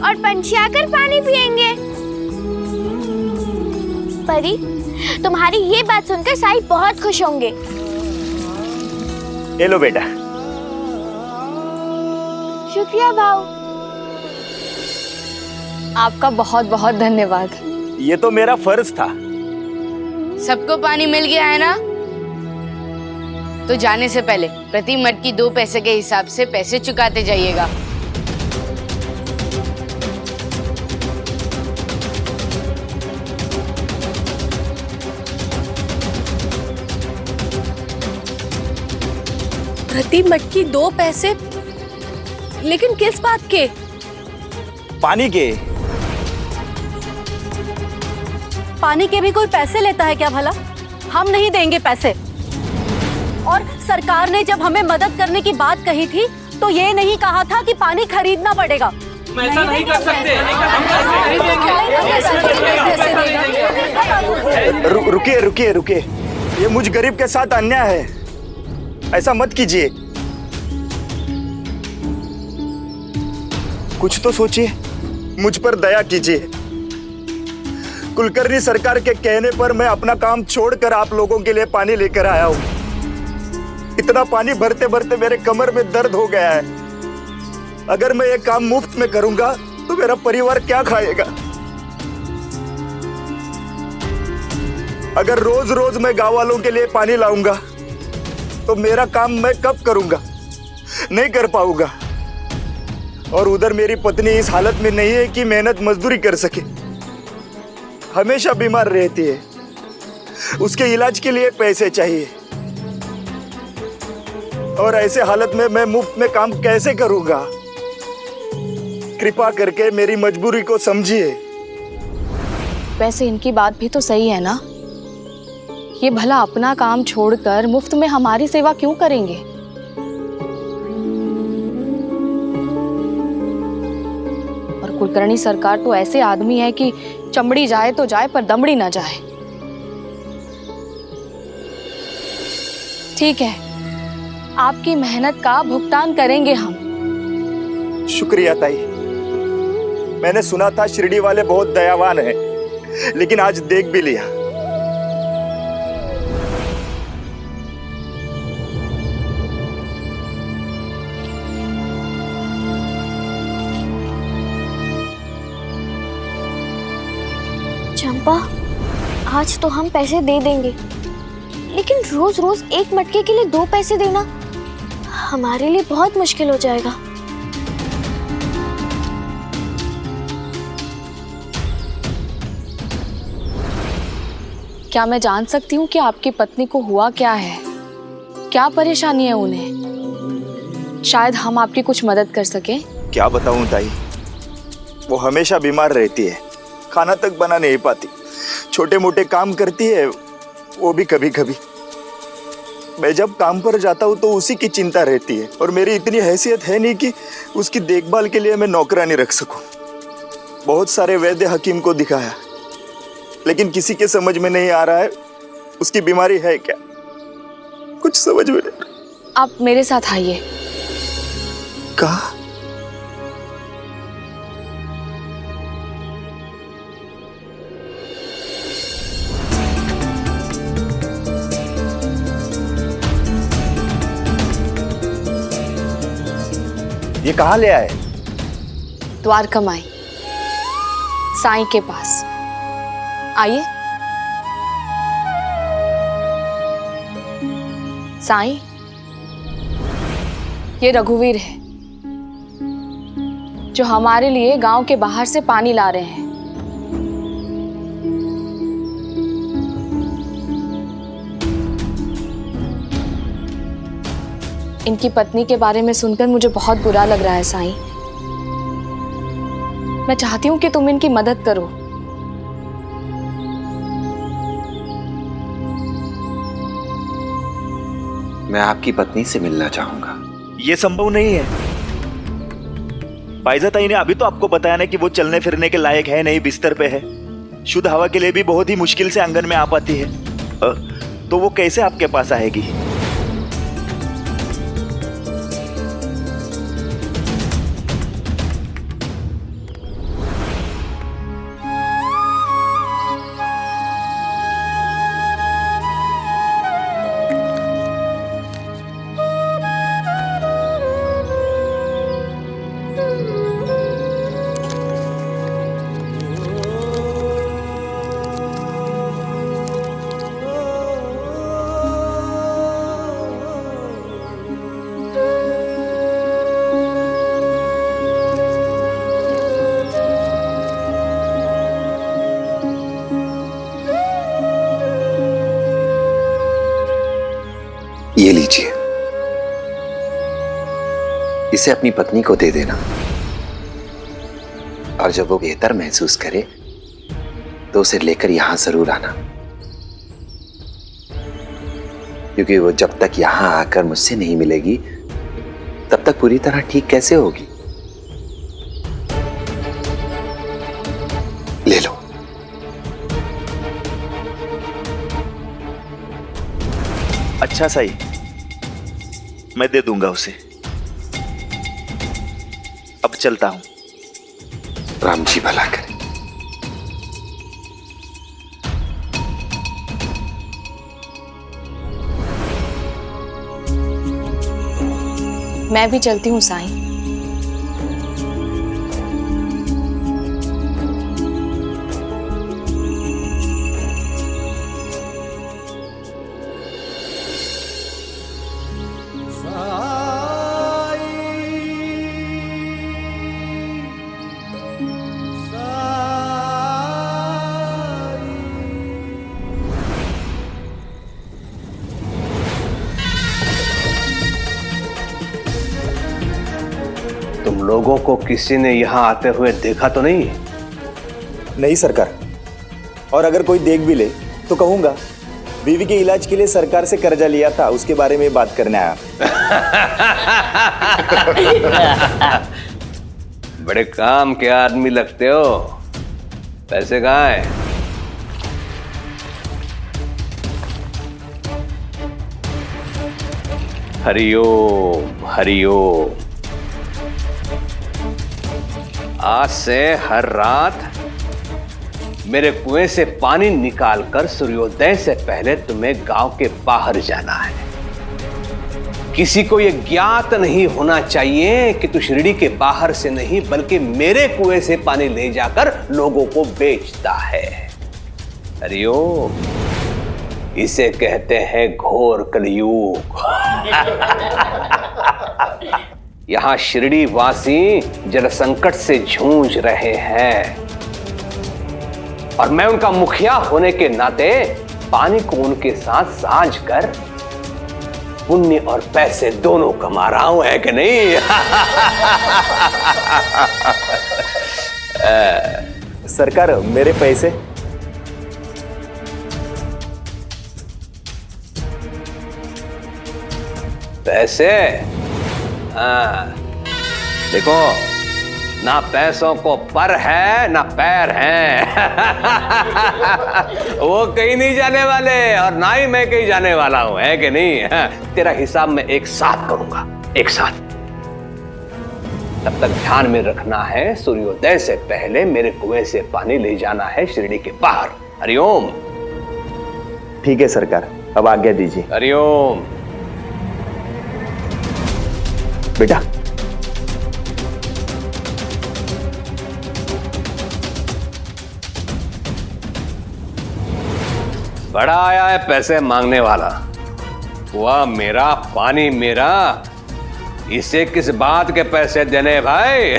Speaker 18: और पंछी आकर पानी पिएंगे। परी, तुम्हारी ये बात सुनकर साई बहुत खुश होंगे।
Speaker 7: ले लो बेटा।
Speaker 18: शुक्रिया भाऊ।
Speaker 1: आपका बहुत बहुत धन्यवाद।
Speaker 7: ये तो मेरा फर्ज था।
Speaker 23: सबको पानी मिल गया है ना? तो जाने से पहले प्रति मटकी 2 पैसे के हिसाब से पैसे चुकाते जाइएगा।
Speaker 4: प्रति मटकी 2 पैसे? लेकिन किस बात के?
Speaker 7: पानी के।
Speaker 22: पानी के भी कोई पैसे लेता है क्या भला? हम नहीं देंगे पैसे। और सरकार ने जब हमें मदद करने की बात कही थी तो ये नहीं कहा था कि पानी खरीदना पड़ेगा।
Speaker 19: ऐसा नहीं कर सकते।
Speaker 7: रुकिए रुकिए रुकिए, ये मुझ गरीब के साथ अन्याय है। ऐसा मत कीजिए। कुछ तो सोचिए, मुझ पर दया कीजिए। कुलकर्णी सरकार के कहने पर मैं अपना काम छोड़कर आप लोगों के लिए पानी लेकर आया हूं। इतना पानी भरते भरते मेरे कमर में दर्द हो गया है। अगर मैं ये काम मुफ्त में करूंगा तो मेरा परिवार क्या खाएगा? अगर रोज रोज मैं गांव वालों के लिए पानी लाऊंगा तो मेरा काम मैं कब करूंगा? नहीं कर पाऊंगा। और उधर मेरी पत्नी इस हालत में नहीं है कि मेहनत मजदूरी कर सके। हमेशा बीमार रहती है, उसके इलाज के लिए पैसे चाहिए। और ऐसे हालत में मैं मुफ्त में काम कैसे करूंगा? कृपा करके मेरी मजबूरी को समझिए।
Speaker 1: वैसे इनकी बात भी तो सही है ना। ये भला अपना काम छोड़कर मुफ्त में हमारी सेवा क्यों करेंगे? और कुलकर्णी सरकार तो ऐसे आदमी है कि चमड़ी जाए तो जाए पर दमड़ी ना जाए। ठीक है, आपकी मेहनत का भुगतान करेंगे हम।
Speaker 7: शुक्रिया ताई। मैंने सुना था शिरडी वाले बहुत दयावान हैं, लेकिन आज देख भी लिया।
Speaker 18: चंपा, आज तो हम पैसे दे देंगे, लेकिन रोज रोज एक मटके के लिए 2 पैसे देना हमारे लिए बहुत मुश्किल हो जाएगा।
Speaker 1: क्या मैं जान सकती हूँ कि आपकी पत्नी को हुआ क्या है? क्या परेशानी है उन्हें? शायद हम आपकी कुछ मदद कर सकें।
Speaker 7: क्या बताऊं ताई, वो हमेशा बीमार रहती है, खाना तक बना नहीं पाती, छोटे मोटे काम करती है, वो भी कभी कभी। मैं जब काम पर जाता हूँ तो उसी की चिंता रहती है, और मेरी इतनी हैसियत है नहीं कि उसकी देखभाल के लिए मैं नौकरानी रख सकूं। बहुत सारे वैद्य हकीम को दिखाया, लेकिन किसी के समझ में नहीं आ रहा है उसकी बीमारी है क्या, कुछ समझ में नहीं।
Speaker 1: आप मेरे साथ आइए।
Speaker 7: कहा? ये कहाँ ले आए?
Speaker 1: द्वारका माई, साईं के पास। आइए। साईं, ये रघुवीर है जो हमारे लिए गांव के बाहर से पानी ला रहे हैं। इनकी पत्नी के बारे में सुनकर मुझे बहुत बुरा लग रहा है साईं। मैं चाहती हूँ कि तुम इनकी मदद करो।
Speaker 13: मैं आपकी पत्नी से मिलना चाहूंगा।
Speaker 7: ये संभव नहीं है। पाइजा ताई ने अभी तो आपको बताया ना कि वो चलने फिरने के लायक है नहीं, बिस्तर पे है। शुद्ध हवा के लिए भी बहुत ही मुश्किल से आंगन में आ पाती है, तो वो कैसे आपके पास आएगी?
Speaker 13: ये लीजिए, इसे अपनी पत्नी को दे देना, और जब वो बेहतर महसूस करे तो उसे लेकर यहां जरूर आना, क्योंकि वो जब तक यहां आकर मुझसे नहीं मिलेगी तब तक पूरी तरह ठीक कैसे होगी। ले लो।
Speaker 7: अच्छा साई, मैं दे दूंगा उसे। अब चलता हूं।
Speaker 13: राम जी भला करे।
Speaker 1: मैं भी चलती हूँ साईं।
Speaker 2: तुम लोगों को किसी ने यहाँ आते हुए देखा तो नहीं?
Speaker 7: नहीं सरकार, और अगर कोई देख भी ले तो कहूंगा बीवी के इलाज के लिए सरकार से कर्जा लिया था, उसके बारे में बात करने आया।
Speaker 2: बड़े काम के आदमी लगते हो। पैसे कहाँ हैं? हरिओम हरिओम। आज से हर रात मेरे कुएं से पानी निकालकर सूर्योदय से पहले तुम्हें गांव के बाहर जाना है। किसी को यह ज्ञात नहीं होना चाहिए कि तू शिरडी के बाहर से नहीं बल्कि मेरे कुएं से पानी ले जाकर लोगों को बेचता है। हरिओम। इसे कहते हैं घोर कलयुग। यहां शिरडी वासी जल संकट से जूझ रहे हैं और मैं उनका मुखिया होने के नाते पानी को उनके साथ साझ कर पुण्य और पैसे दोनों कमा रहा हूं, है कि नहीं?
Speaker 3: सरकार, मेरे पैसे?
Speaker 2: पैसे? हाँ, देखो, ना पैसों को पर है ना पैर हैं। वो कहीं नहीं जाने वाले और ना ही मैं कहीं जाने वाला हूं, है कि नहीं? हाँ, तेरा हिसाब मैं एक साथ करूंगा, एक साथ। तब तक ध्यान में रखना है, सूर्योदय से पहले मेरे कुएं से पानी ले जाना है शिरडी के बाहर। हरिओम।
Speaker 3: ठीक है सरकार, अब आज्ञा दीजिए।
Speaker 2: हरिओम।
Speaker 3: बेटा,
Speaker 2: बड़ा आया है पैसे मांगने वाला। वह मेरा, पानी मेरा, इसे किस बात के पैसे देने भाई?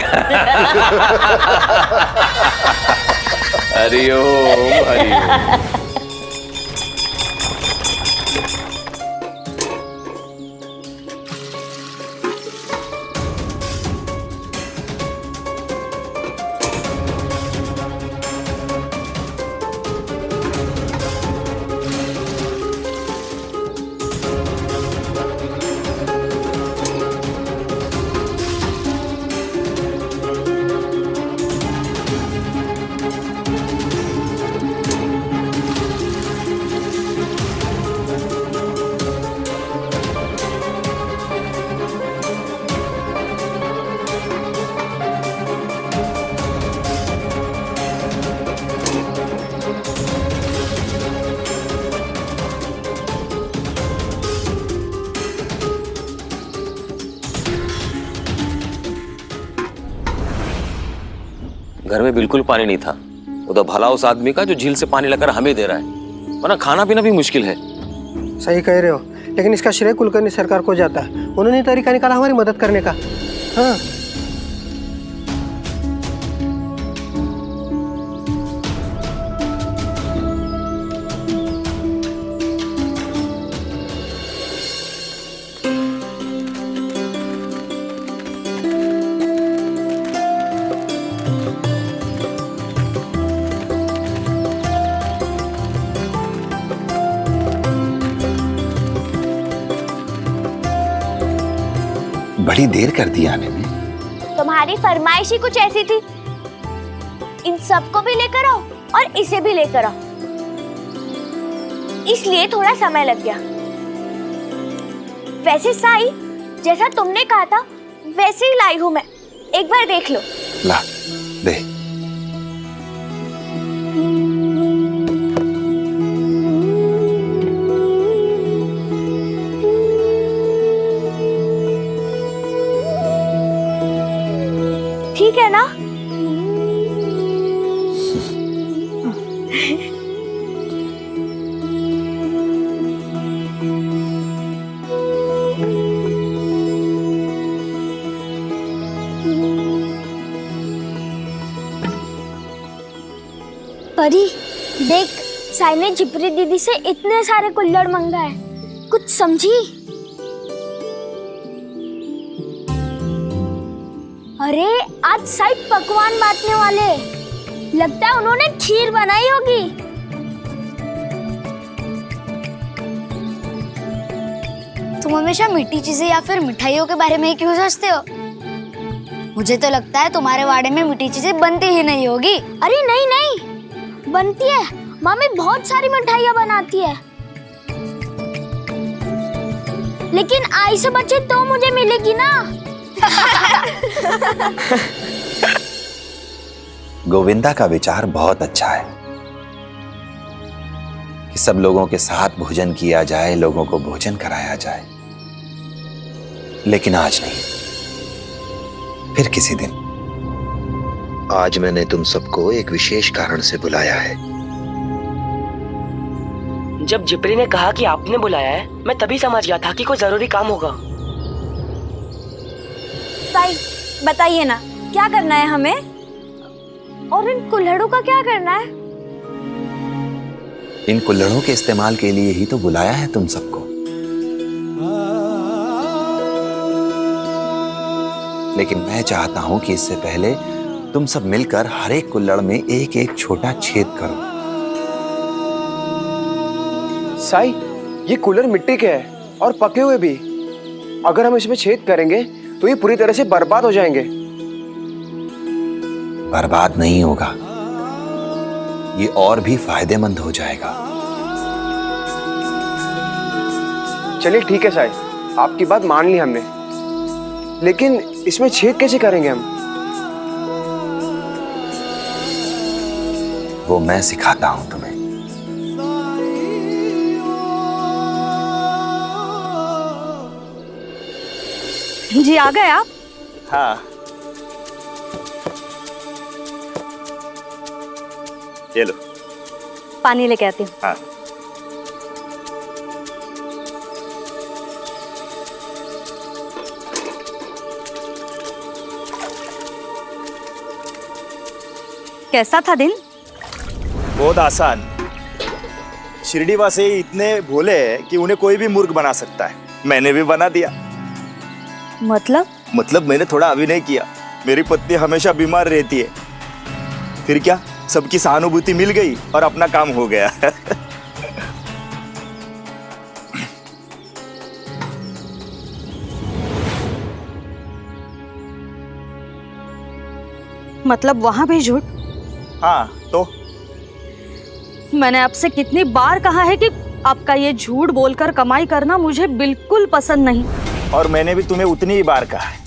Speaker 2: हरिओम हरिओम।
Speaker 10: घर में बिल्कुल पानी नहीं था। उधर भला उस आदमी का जो झील से पानी लेकर हमें दे रहा है, वरना खाना पीना भी मुश्किल है।
Speaker 20: सही कह रहे हो, लेकिन इसका श्रेय कुलकर्णी सरकार को जाता है। उन्होंने तरीका निकाला हमारी मदद करने का। हाँ,
Speaker 13: बड़ी देर कर दी आने में।
Speaker 18: तुम्हारी फरमाइश ही कुछ ऐसी थी, इन सबको भी लेकर आओ और इसे भी लेकर आओ, इसलिए थोड़ा समय लग गया। वैसे साई, जैसा तुमने कहा था वैसे ही लाई हूं मैं, एक बार देख लो।
Speaker 13: ला दे।
Speaker 18: ठीक है ना? परी, देख, साई ने जिपरी दीदी से इतने सारे कुल्हड़ मंगाए, कुछ समझी? अरे आज साई पकवान बांटने वाले, लगता है उन्होंने खीर बनाई होगी।
Speaker 6: तुम हमेशा मीठी चीजें या फिर मिठाइयों के बारे में ही क्यों सोचते हो? मुझे तो लगता है तुम्हारे वाड़े में मीठी चीजें बनती ही नहीं होगी।
Speaker 18: अरे नहीं नहीं, बनती है। मामी बहुत सारी मिठाइयाँ बनाती है, लेकिन आई से बचे तो मुझे मिलेगी ना।
Speaker 13: गोविंदा का विचार बहुत अच्छा है कि सब लोगों के साथ भोजन किया जाए, लोगों को भोजन कराया जाए, लेकिन आज नहीं, फिर किसी दिन। आज मैंने तुम सबको एक विशेष कारण से बुलाया है।
Speaker 5: जब जिपरी ने कहा कि आपने बुलाया है, मैं तभी समझ गया था कि कोई जरूरी काम होगा।
Speaker 18: साई, बताइए ना, क्या करना है हमें? और इन कुल्हड़ों का क्या करना है?
Speaker 13: इन कुल्हड़ों के इस्तेमाल के लिए ही तो बुलाया है तुम सबको। लेकिन मैं चाहता हूं कि इससे पहले तुम सब मिलकर हर एक कुल्हड़ में एक एक छोटा छेद करो।
Speaker 8: साई, ये कूलर मिट्टी के हैं और पके हुए भी। अगर हम इसमें छेद करेंगे तो ये पूरी तरह से बर्बाद हो जाएंगे।
Speaker 13: बर्बाद नहीं होगा, ये और भी फायदेमंद हो जाएगा।
Speaker 8: चलिए ठीक है साई, आपकी बात मान ली हमने, लेकिन इसमें छेद कैसे करेंगे हम?
Speaker 13: वो मैं सिखाता हूं तुम्हें।
Speaker 6: जी आ गए आप?
Speaker 7: हाँ, ये लो।
Speaker 6: पानी लेके आती हूँ।
Speaker 7: हाँ।
Speaker 6: कैसा था दिन?
Speaker 7: बहुत आसान। शिरडीवासी इतने भोले हैं कि उन्हें कोई भी मूर्ख बना सकता है। मैंने भी बना दिया। मतलब मैंने थोड़ा अभिनय किया। मेरी पत्नी हमेशा बीमार रहती है, फिर क्या, सबकी सहानुभूति मिल गई और अपना काम हो गया।
Speaker 6: मतलब वहां भी झूठ?
Speaker 7: हाँ तो
Speaker 6: मैंने आपसे कितनी बार कहा है कि आपका ये झूठ बोलकर कमाई करना मुझे बिल्कुल पसंद नहीं।
Speaker 7: और मैंने भी तुम्हें उतनी ही बार कहा है,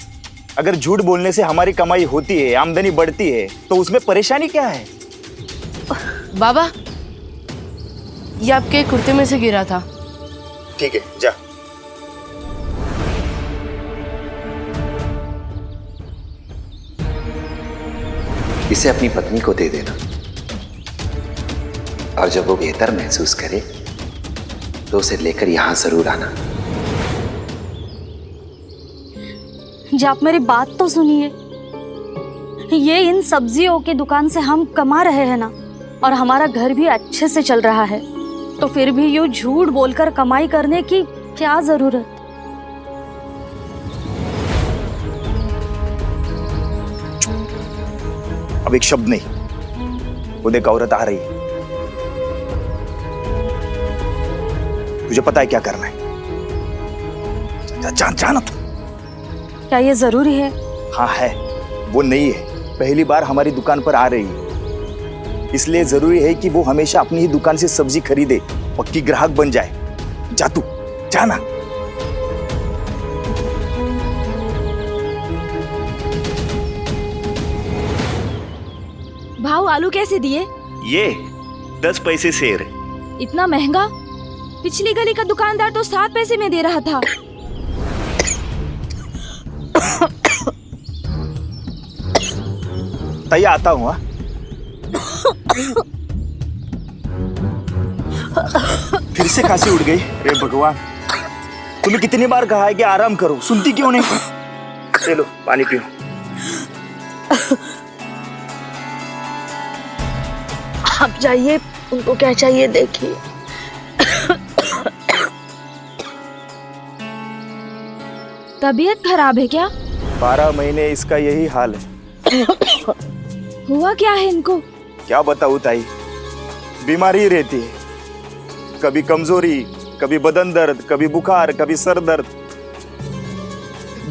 Speaker 7: अगर झूठ बोलने से हमारी कमाई होती है, आमदनी बढ़ती है, तो उसमें परेशानी क्या है?
Speaker 23: बाबा, ये आपके कुर्ते में से गिरा था।
Speaker 7: ठीक है, जा।
Speaker 13: इसे अपनी पत्नी को दे देना, और जब वो बेहतर महसूस करे तो उसे लेकर यहां जरूर आना।
Speaker 6: जी आप मेरी बात तो सुनिए। ये इन सब्जियों की दुकान से हम कमा रहे हैं ना, और हमारा घर भी अच्छे से चल रहा है, तो फिर भी यूं झूठ बोलकर कमाई करने की क्या जरूरत?
Speaker 7: अब एक शब्द नहीं। वो देख, औरत आ रही है। तुझे पता है क्या करना है। जाना तू।
Speaker 6: क्या ये जरूरी है?
Speaker 7: हाँ है। वो नहीं है, पहली बार हमारी दुकान पर आ रही है, इसलिए जरूरी है कि वो हमेशा अपनी ही दुकान से सब्जी खरीदे, पक्की ग्राहक बन जाए। जा तू, जाना।
Speaker 6: भाव आलू कैसे दिए?
Speaker 7: ये 10 पैसे शेर।
Speaker 6: इतना महंगा? पिछली गली का दुकानदार तो 7 पैसे में दे रहा था।
Speaker 7: तैयार आता हूँ। फिर से खांसी उड़ गई। अरे भगवान, तुम्हें कितनी बार कहा है कि आराम करो, सुनती क्यों नहीं? चलो पानी पियो।
Speaker 6: आप जाइए, उनको क्या चाहिए देखिए। तबीयत खराब है क्या?
Speaker 7: 12 महीने इसका यही हाल है।
Speaker 6: हुआ क्या है इनको?
Speaker 7: क्या बताऊं ताई, बीमारी रहती है, कभी कमजोरी, कभी बदन दर्द, कभी बुखार, कभी सर दर्द।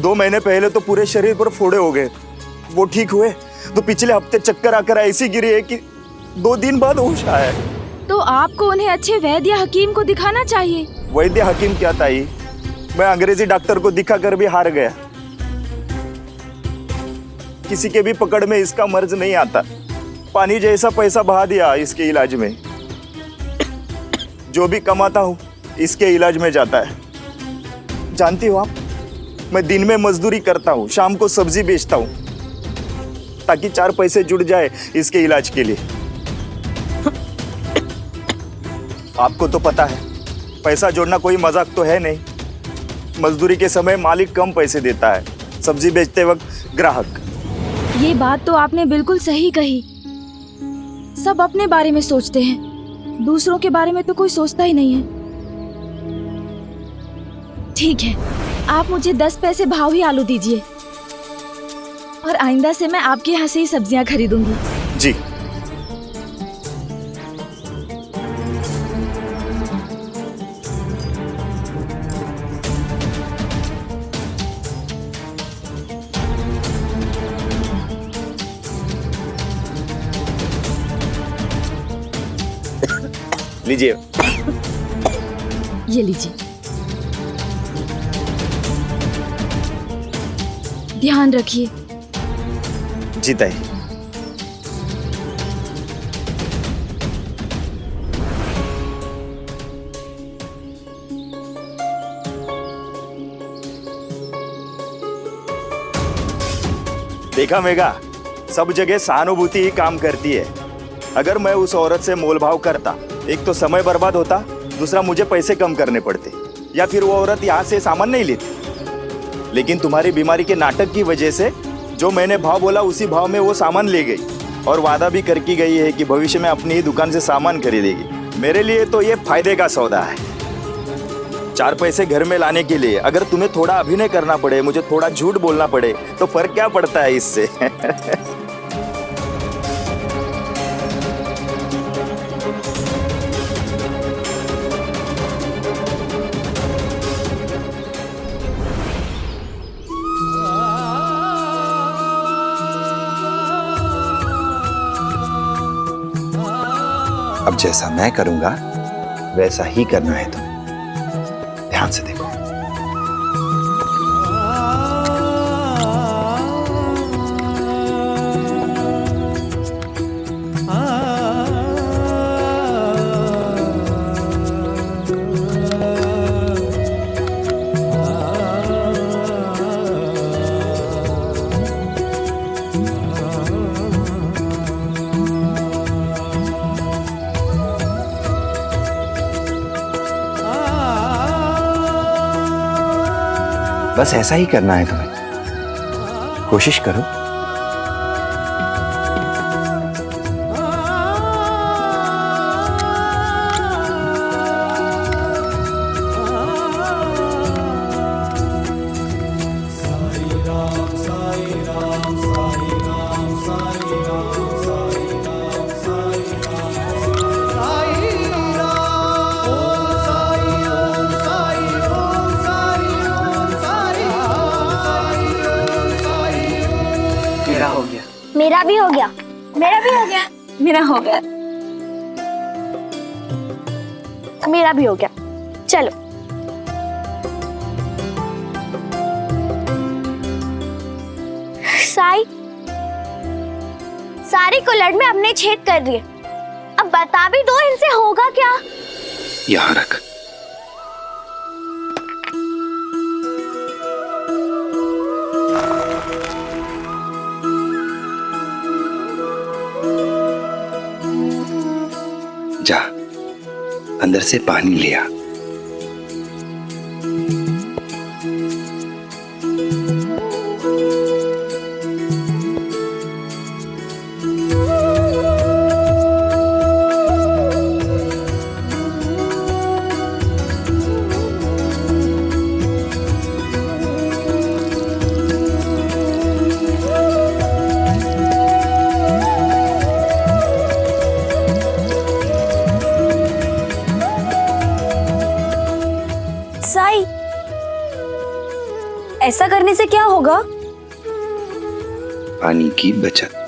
Speaker 7: 2 महीने पहले तो पूरे शरीर पर फोड़े हो गए। वो ठीक हुए तो पिछले हफ्ते चक्कर आकर ऐसी गिरी है कि 2 दिन बाद होश आया।
Speaker 6: तो आपको उन्हें अच्छे वैद्य हकीम को दिखाना चाहिए।
Speaker 7: वैद्य हकीम क्या ताई, मैं अंग्रेजी डॉक्टर को दिखाकर भी हार गया। किसी के भी पकड़ में इसका मर्ज नहीं आता। पानी जैसा पैसा बहा दिया इसके इलाज में। जो भी कमाता हूँ इसके इलाज में जाता है। जानती हो आप, मैं दिन में मजदूरी करता हूँ, शाम को सब्जी बेचता हूँ, ताकि 4 पैसे जुड़ जाए इसके इलाज के लिए। आपको तो पता है, पैसा जोड़ना कोई मजाक तो है नहीं। मजदूरी के समय मालिक कम पैसे देता है, सब्जी बेचते वक्त ग्राहक।
Speaker 6: ये बात तो आपने बिल्कुल सही कही। सब अपने बारे में सोचते हैं, दूसरों के बारे में तो कोई सोचता ही नहीं है। ठीक है, आप मुझे 10 पैसे भाव ही आलू दीजिए और आइंदा से मैं आपके यहाँ से ही सब्जियां खरीदूंगी।
Speaker 7: जी। लीजिए।
Speaker 6: ये लीजिए। ध्यान रखिए।
Speaker 7: जी ताई। देखा मेघा, सब जगह सहानुभूति ही काम करती है। अगर मैं उस औरत से मोलभाव करता, एक तो समय बर्बाद होता, दूसरा मुझे पैसे कम करने पड़ते, या फिर वो औरत यहाँ से सामान नहीं लेती। लेकिन तुम्हारी बीमारी के नाटक की वजह से जो मैंने भाव बोला उसी भाव में वो सामान ले गई और वादा भी करके गई है कि भविष्य में अपनी ही दुकान से सामान खरीदेगी। मेरे लिए तो ये फायदे का सौदा है। 4 पैसे घर में लाने के लिए अगर तुम्हें थोड़ा अभिनय करना पड़े, मुझे थोड़ा झूठ बोलना पड़े, तो फर्क क्या पड़ता है इससे?
Speaker 13: अब जैसा मैं करूंगा वैसा ही करना है तुम्हें। ध्यान से देखो। बस ऐसा ही करना है तुम्हें। कोशिश करो।
Speaker 18: मेरा भी हो गया। मेरा भी हो गया।
Speaker 6: मेरा हो गया।
Speaker 18: मेरा भी हो गया। चलो। साई, सारी कुल्हड़ में हमने छेद कर दिए। अब बता भी दो इनसे होगा क्या?
Speaker 13: यहाँ रख। जा, अंदर से पानी लिया।
Speaker 6: साई, ऐसा करने से क्या होगा?
Speaker 13: पानी की बचत।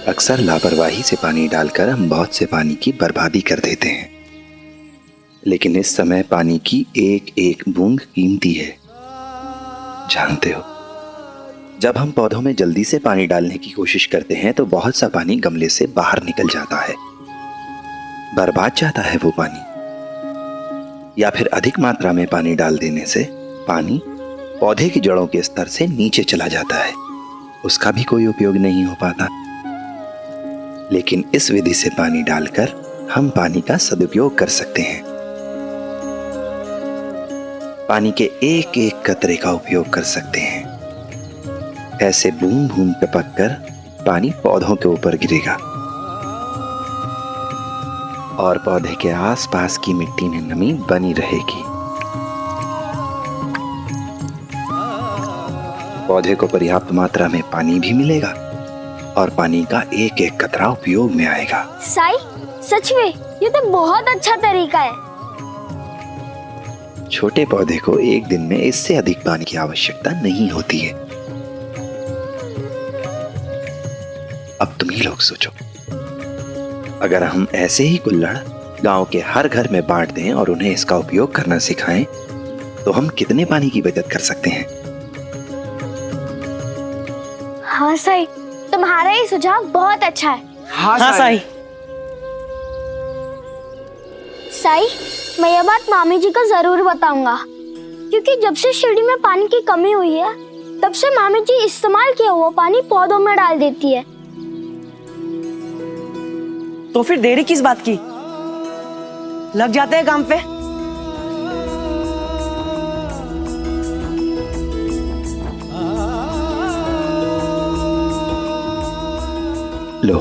Speaker 13: अक्सर लापरवाही से पानी डालकर हम बहुत से पानी की बर्बादी कर देते हैं, लेकिन इस समय पानी की एक एक बूंद कीमती है। जानते हो, जब हम पौधों में जल्दी से पानी डालने की कोशिश करते हैं तो बहुत सा पानी गमले से बाहर निकल जाता है। बर्बाद जाता है वो पानी, या फिर अधिक मात्रा में पानी डाल देने से पानी पौधे की जड़ों के स्तर से नीचे चला जाता है, उसका भी कोई उपयोग नहीं हो पाता। लेकिन इस विधि से पानी डालकर हम पानी का सदुपयोग कर सकते हैं। पानी के एक एक कतरे का उपयोग कर सकते हैं। ऐसे बूंद बूंद टपक कर पानी पौधों के ऊपर गिरेगा और पौधे के आसपास की मिट्टी में नमी बनी रहेगी। पौधे को पर्याप्त मात्रा में पानी भी मिलेगा और पानी का एक एक कतरा उपयोग में आएगा।
Speaker 18: साई, सच में ये तो बहुत अच्छा तरीका है।
Speaker 13: छोटे पौधे को एक दिन में इससे अधिक पानी की आवश्यकता नहीं होती है। अब तुम ही लोग सोचो, अगर हम ऐसे ही कुल्हड़ गांव के हर घर में बांट दें और उन्हें इसका उपयोग करना सिखाएं, तो हम कितने पानी की बचत कर सकते हैं।
Speaker 18: हाँ साई, तुम्हारा ये सुझाव बहुत अच्छा है।
Speaker 5: हाँ साई।
Speaker 18: साई, मैं ये बात मामी जी को जरूर बताऊंगा, क्योंकि जब से शिरडी में पानी की कमी हुई है, तब से मामी जी इस्तेमाल किया हुआ पानी पौधों में डाल देती है।
Speaker 5: तो फिर देरी किस बात की, लग जाते हैं काम पे।
Speaker 13: लो,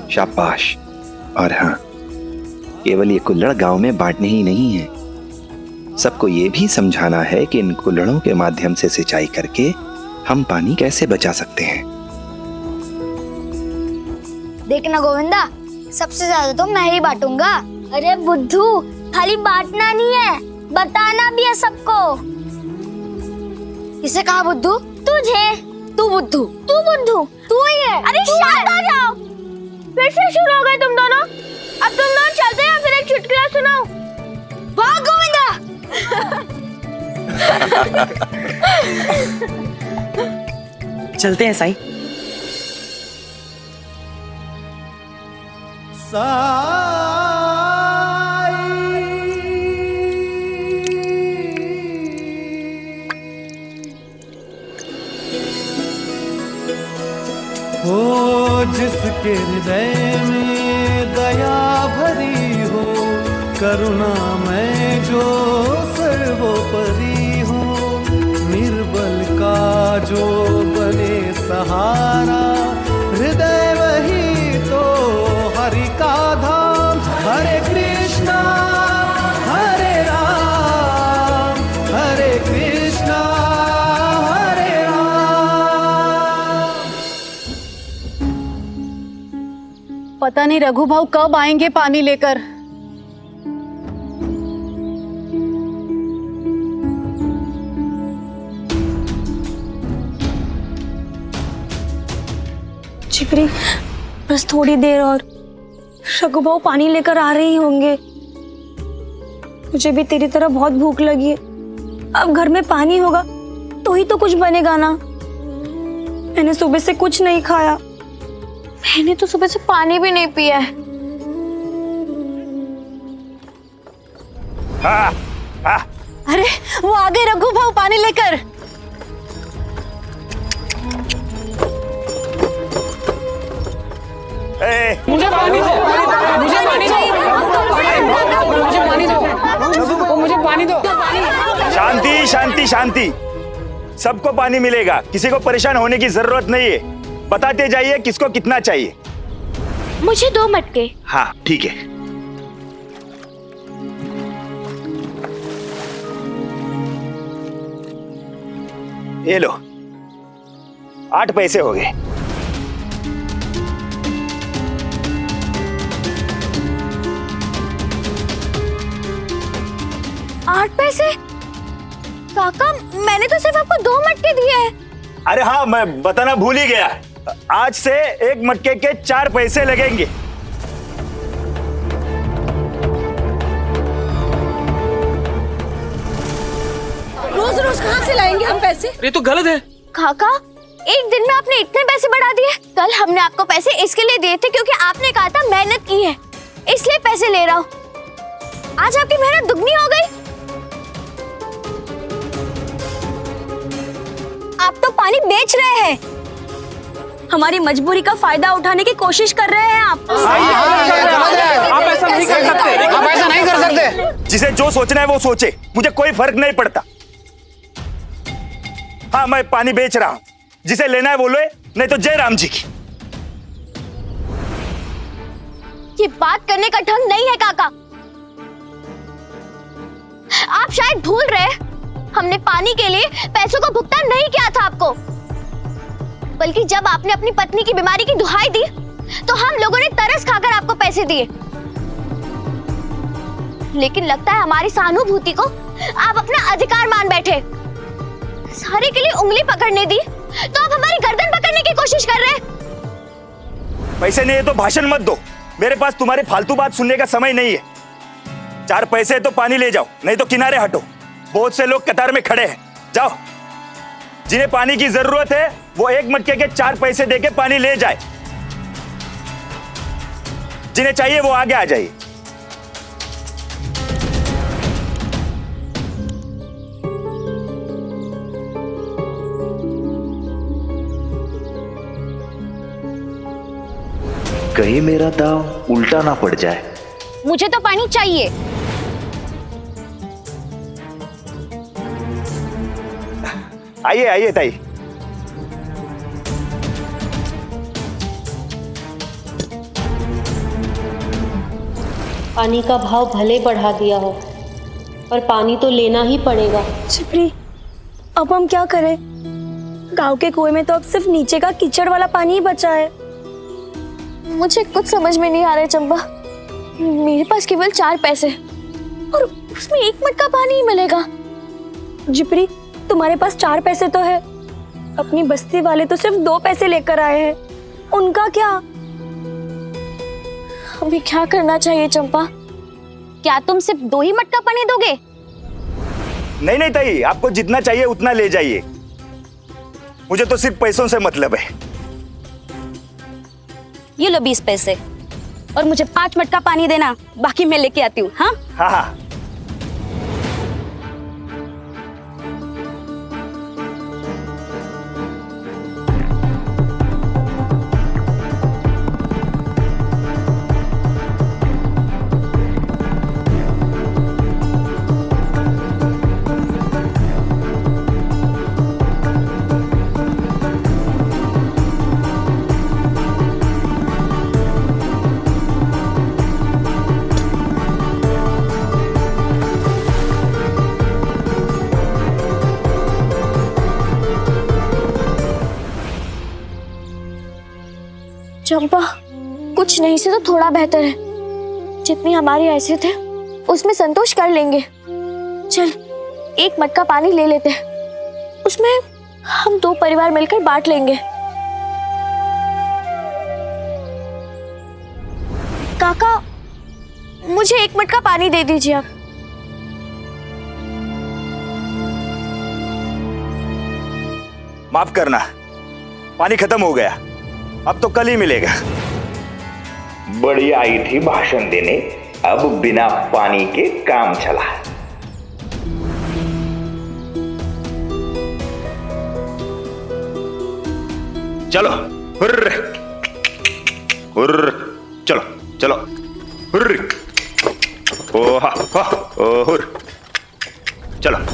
Speaker 13: शाबाश। और हाँ, केवल ये कुल्हड़ गांव में बांटने ही नहीं है, सबको ये भी समझाना है कि इन कुल्हड़ों के माध्यम से सिंचाई करके हम पानी कैसे बचा सकते हैं।
Speaker 18: देखना गोविंदा, सबसे ज्यादा तो मैं ही बांटूंगा। अरे बुद्धू, खाली बांटना नहीं है, बताना भी है सबको। किसे कहा बुद्धू? तुझे। तू बुद्धू, तू बुद्धू, तू ही है। अरे शांत हो जाओ, फिर से शुरू हो गए तुम दोनों। अब तुम दोनों चलते हैं, फिर एक चुटकुला सुनाओ। वाह गोविंदा।
Speaker 5: चलते हैं साई।
Speaker 9: हो जिसके हृदय में दया भरी हो, करुणा में जो सर्वोपरि हो, निर्बल का जो बने सहारा, हृदय वही तो हरि का धाम। हरे कृष्णा हरे राम, हरे कृष्णा हरे राम।
Speaker 22: पता नहीं रघु भाऊ कब आएंगे पानी लेकर।
Speaker 6: चिपरी, बस थोड़ी देर और, रघु भाऊ पानी लेकर आ रहे ही होंगे। मुझे भी तेरी तरह बहुत भूख लगी है। अब घर में पानी होगा तो ही तो कुछ बनेगा ना। मैंने सुबह से कुछ नहीं खाया, मैंने तो सुबह से पानी भी नहीं पिया है।
Speaker 22: अरे वो आ गए रघु भाऊ पानी लेकर।
Speaker 9: मुझे पानी दो, मुझे पानी दो, मुझे पानी दो, मुझे पानी दो।
Speaker 7: शांति शांति शांति, सबको पानी मिलेगा, किसी को परेशान होने की जरूरत नहीं है। बताते जाइए किसको कितना चाहिए।
Speaker 18: मुझे 2 मटके।
Speaker 7: हाँ ठीक है। ये लो, 8 पैसे हो गए।
Speaker 18: पैसे? काका, मैंने तो सिर्फ आपको 2 मटके दिए हैं।
Speaker 7: अरे हाँ, मैं बताना भूल ही गया, आज से 1 मटके के 4 पैसे लगेंगे।
Speaker 4: रोज रोज कहाँ से लाएंगे हम पैसे?
Speaker 5: ये तो गलत है।
Speaker 18: काका, एक दिन में आपने इतने पैसे बढ़ा दिए। कल हमने आपको पैसे इसके लिए दिए थे क्योंकि आपने कहा था मेहनत की है, इसलिए पैसे ले रहा हूँ। आज आपकी मेहनत दुगनी हो गई। आप तो पानी बेच रहे हैं, हमारी मजबूरी का फायदा उठाने की कोशिश कर रहे हैं आप।
Speaker 21: आप ऐसा नहीं कर सकते, आप ऐसा नहीं कर सकते।
Speaker 7: जिसे जो सोचना है वो सोचे, मुझे कोई फर्क नहीं पड़ता। हाँ, मैं पानी बेच रहा हूं, जिसे लेना है वो ले, नहीं तो जय राम जी की।
Speaker 18: ये बात करने का ढंग नहीं है काका। आप शायद भूल रहे, हमने पानी के लिए पैसों का भुगतान नहीं किया था आपको, बल्कि जब आपने अपनी पत्नी की बीमारी की दुहाई दी तो हम लोगों ने तरस खाकर आपको पैसे दिए। लेकिन लगता है हमारी सहानुभूति को आप अपना अधिकार मान बैठे। सारे के लिए उंगली पकड़ने दी तो आप हमारी गर्दन पकड़ने की कोशिश कर रहे हैं।
Speaker 7: पैसे नहीं है तो भाषण मत दो, मेरे पास तुम्हारी फालतू बात सुनने का समय नहीं है। 4 पैसे है तो पानी ले जाओ, नहीं तो किनारे हटो। बहुत से लोग कतार में खड़े हैं, जाओ। जिन्हें पानी की जरूरत है वो 1 मटके के 4 पैसे देके पानी ले जाए। जिन्हें चाहिए वो आगे आ जाइए।
Speaker 13: कहीं मेरा दाव उल्टा ना पड़ जाए।
Speaker 18: मुझे तो पानी चाहिए।
Speaker 7: आइए आइए ताई।
Speaker 11: पानी का भाव भले बढ़ा दिया हो, पर पानी तो लेना ही पड़ेगा।
Speaker 6: छिपरी, अब हम क्या करें? गांव के कुएं में तो अब सिर्फ नीचे का कीचड़ वाला पानी ही बचा है।
Speaker 18: मुझे कुछ समझ में नहीं आ रहा है चंपा। मेरे पास केवल 4 पैसे और उसमें 1 मटका पानी ही मिलेगा।
Speaker 6: जिपरी, तुम्हारे पास 4 पैसे तो है, अपनी बस्ती वाले तो सिर्फ 2 पैसे लेकर आए हैं, उनका क्या?
Speaker 18: हमें क्या करना चाहिए चंपा? क्या तुम सिर्फ 2 ही मटका पानी दोगे?
Speaker 7: नहीं नहीं ताई, आपको जितना चाहिए उतना ले जाइए। मुझे तो सिर्फ पैसों से मतलब है।
Speaker 18: ये लो 20 पैसे और मुझे 5 मटका पानी देना, बाकी मैं लेके आती हूँ। हाँ
Speaker 7: हाँ हाँ।
Speaker 18: चंपा, कुछ नहीं से तो थोड़ा बेहतर है। जितनी हमारी हैसियत है उसमें संतोष कर लेंगे। चल 1 मटका पानी ले लेते हैं, उसमें हम 2 परिवार मिलकर बांट लेंगे। काका, मुझे 1 मटका पानी दे दीजिए आप।
Speaker 7: माफ करना, पानी खत्म हो गया, अब तो कल ही मिलेगा।
Speaker 13: बड़ी आई थी भाषण देने, अब बिना पानी के काम चला।
Speaker 7: चलो हुर्र हुर्र, चलो चलो हुर्र, ओ हा हा ओ हुर्र, चलो।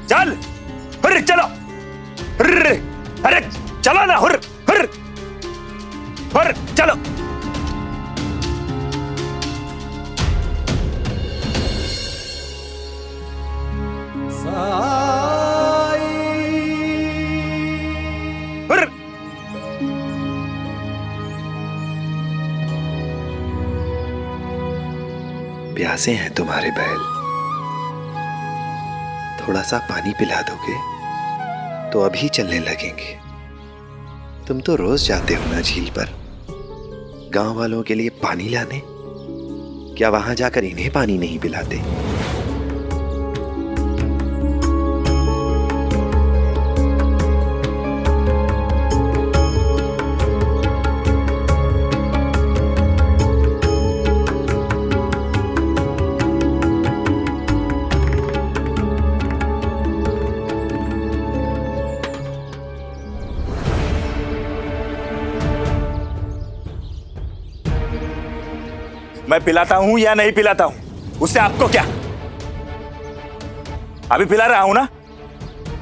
Speaker 7: चल हुर्र, चलो हुर्र, अरे चलो ना हुर्र हुर्र हुर्र, चलो। हुर्र।
Speaker 13: प्यासे हैं तुम्हारे बैल, थोड़ा सा पानी पिला दोगे तो अभी चलने लगेंगे। तुम तो रोज जाते हो ना झील पर, गांव वालों के लिए पानी लाने? क्या वहां जाकर इन्हें पानी नहीं पिलाते?
Speaker 7: मैं पिलाता हूं या नहीं पिलाता हूं, उससे आपको क्या? अभी पिला रहा हूं ना,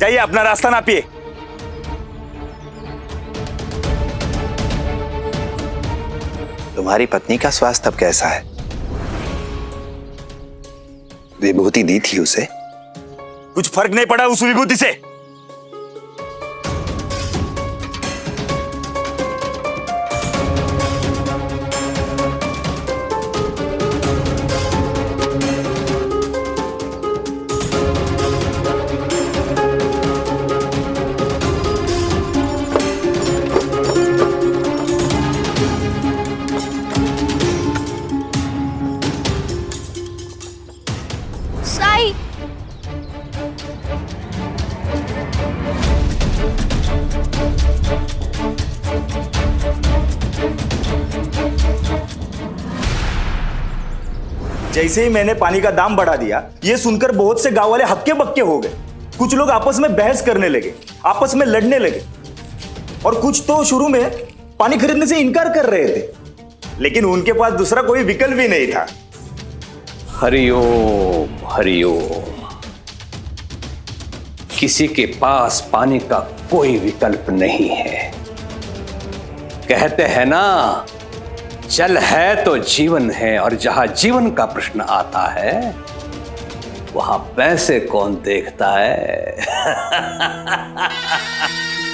Speaker 7: जाइए अपना रास्ता नापिए।
Speaker 13: तुम्हारी पत्नी का स्वास्थ्य अब कैसा है? विभूति दी थी उसे?
Speaker 7: कुछ फर्क नहीं पड़ा उस विभूति से।
Speaker 18: साई,
Speaker 7: जैसे ही मैंने पानी का दाम बढ़ा दिया, ये सुनकर बहुत से गांव वाले हक्के बक्के हो गए। कुछ लोग आपस में बहस करने लगे, आपस में लड़ने लगे, और कुछ तो शुरू में पानी खरीदने से इनकार कर रहे थे, लेकिन उनके पास दूसरा कोई विकल्प भी नहीं था।
Speaker 2: हरिओम हरिओम। किसी के पास पानी का कोई विकल्प नहीं है। कहते हैं ना, जल है तो जीवन है, और जहां जीवन का प्रश्न आता है वहां पैसे कौन देखता है।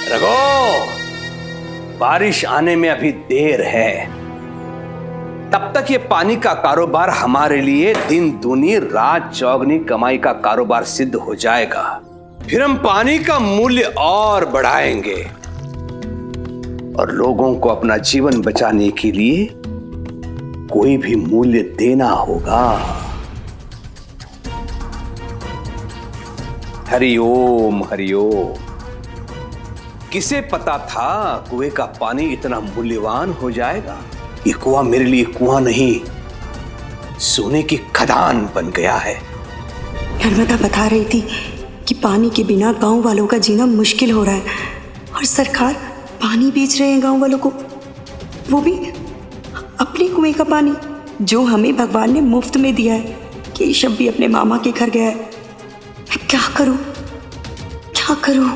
Speaker 2: रघो, बारिश आने में अभी देर है, तब तक ये पानी का कारोबार हमारे लिए दिन दूनी रात चौगनी कमाई का कारोबार सिद्ध हो जाएगा। फिर हम पानी का मूल्य और बढ़ाएंगे, और लोगों को अपना जीवन बचाने के लिए कोई भी मूल्य देना होगा। हरिओम हरिओम। किसे पता था कुएं का पानी इतना मूल्यवान हो जाएगा? ये कुआं मेरे लिए कुआं नहीं, सोने की खदान बन गया है।
Speaker 16: नर्मदा बता रही थी कि पानी के बिना गांव वालों का जीना मुश्किल हो रहा है, और सरकार पानी बेच रहे हैं गांव वालों को, वो भी अपने कुएं का पानी जो हमें भगवान ने मुफ्त में दिया है। केशव भी अपने मामा के घर गया है। मैं क्या करूं, क्या करूं?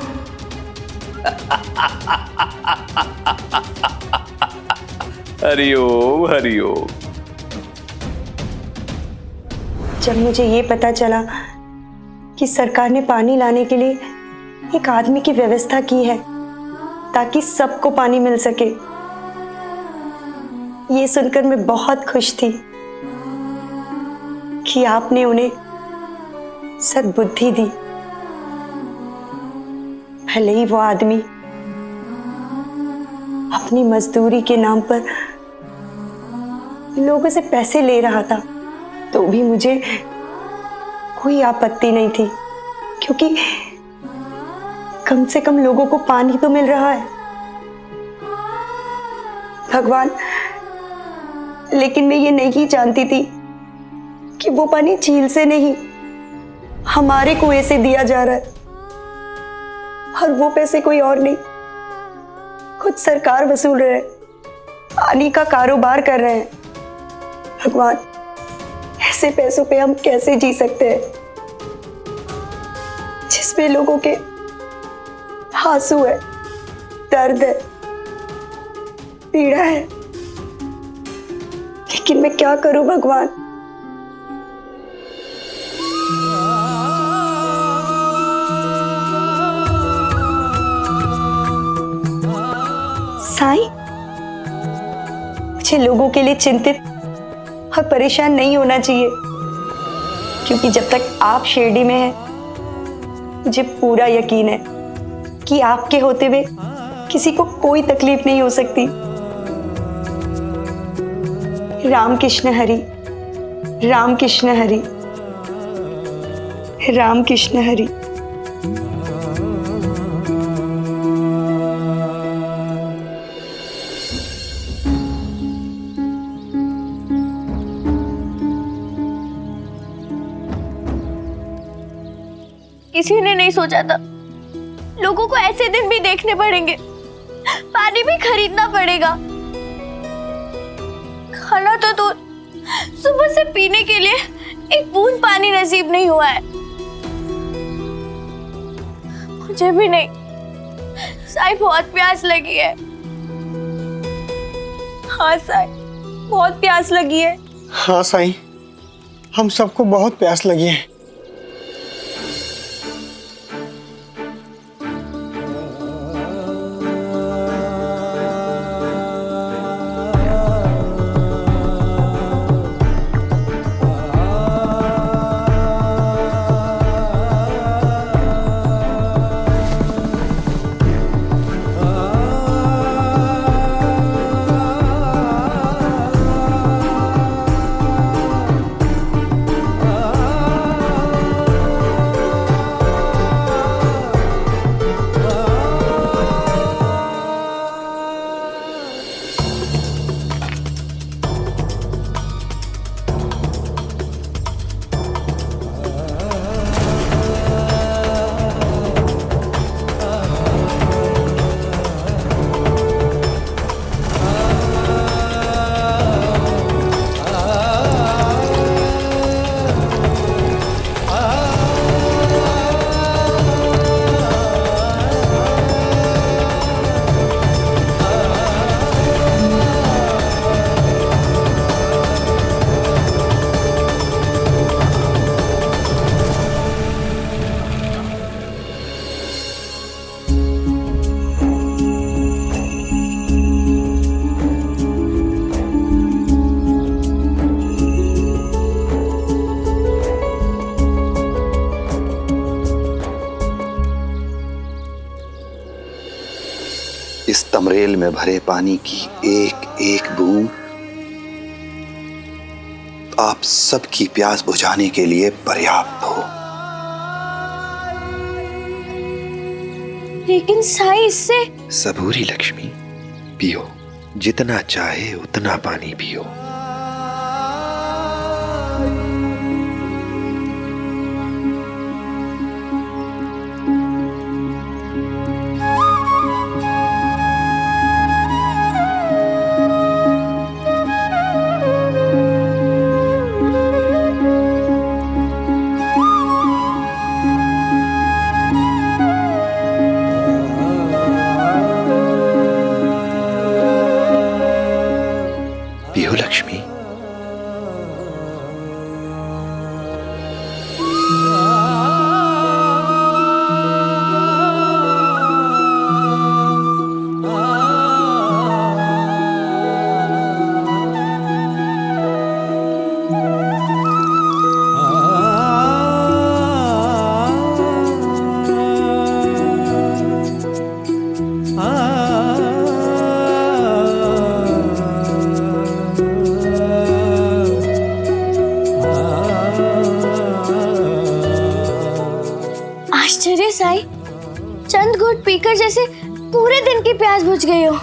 Speaker 2: हरिओम हरिओम।
Speaker 16: जब मुझे ये पता चला कि सरकार ने पानी लाने के लिए एक आदमी की व्यवस्था की है ताकि सबको पानी मिल सके, ये सुनकर मैं बहुत खुश थी कि आपने उन्हें सद्बुद्धि दी। भले ही वो आदमी अपनी मजदूरी के नाम पर लोगों से पैसे ले रहा था, तो भी मुझे कोई आपत्ति नहीं थी, क्योंकि कम से कम लोगों को पानी तो मिल रहा है। भगवान, लेकिन मैं ये नहीं जानती थी कि वो पानी झील से नहीं, हमारे कुएं से दिया जा रहा है, और वो पैसे कोई और नहीं, खुद सरकार वसूल रहे हैं, पानी का कारोबार कर रहे हैं। भगवान, ऐसे पैसों पे हम कैसे जी सकते हैं, जिसमें लोगों के आंसू है, दर्द है, पीड़ा है। लेकिन मैं क्या करूं भगवान? साईं, मुझे लोगों के लिए चिंतित और परेशान नहीं होना चाहिए, क्योंकि जब तक आप शिरडी में हैं, मुझे पूरा यकीन है कि आपके होते हुए किसी को कोई तकलीफ नहीं हो सकती। राम कृष्ण हरि, राम कृष्ण हरि, राम कृष्ण हरि।
Speaker 18: किसी ने नहीं सोचा था लोगों को ऐसे दिन भी देखने पड़ेंगे, पानी भी खरीदना पड़ेगा। खाना तो दूर, सुबह से पीने के लिए एक बूंद पानी नसीब नहीं हुआ है। मुझे भी नहीं, साई बहुत प्यास लगी है। हाँ साई, बहुत प्यास लगी है।
Speaker 20: हाँ साईं, हम सबको बहुत प्यास लगी है।
Speaker 13: इस तमरेल में भरे पानी की एक एक बूंद आप सबकी प्यास बुझाने के लिए पर्याप्त हो।
Speaker 18: लेकिन साई इससे
Speaker 13: सबूरी लक्ष्मी, पियो, जितना चाहे उतना पानी पियो। पियो लक्ष्मी।
Speaker 18: आश्चर्य साई, चंद घूंट पीकर जैसे पूरे दिन की प्यास बुझ गई हो।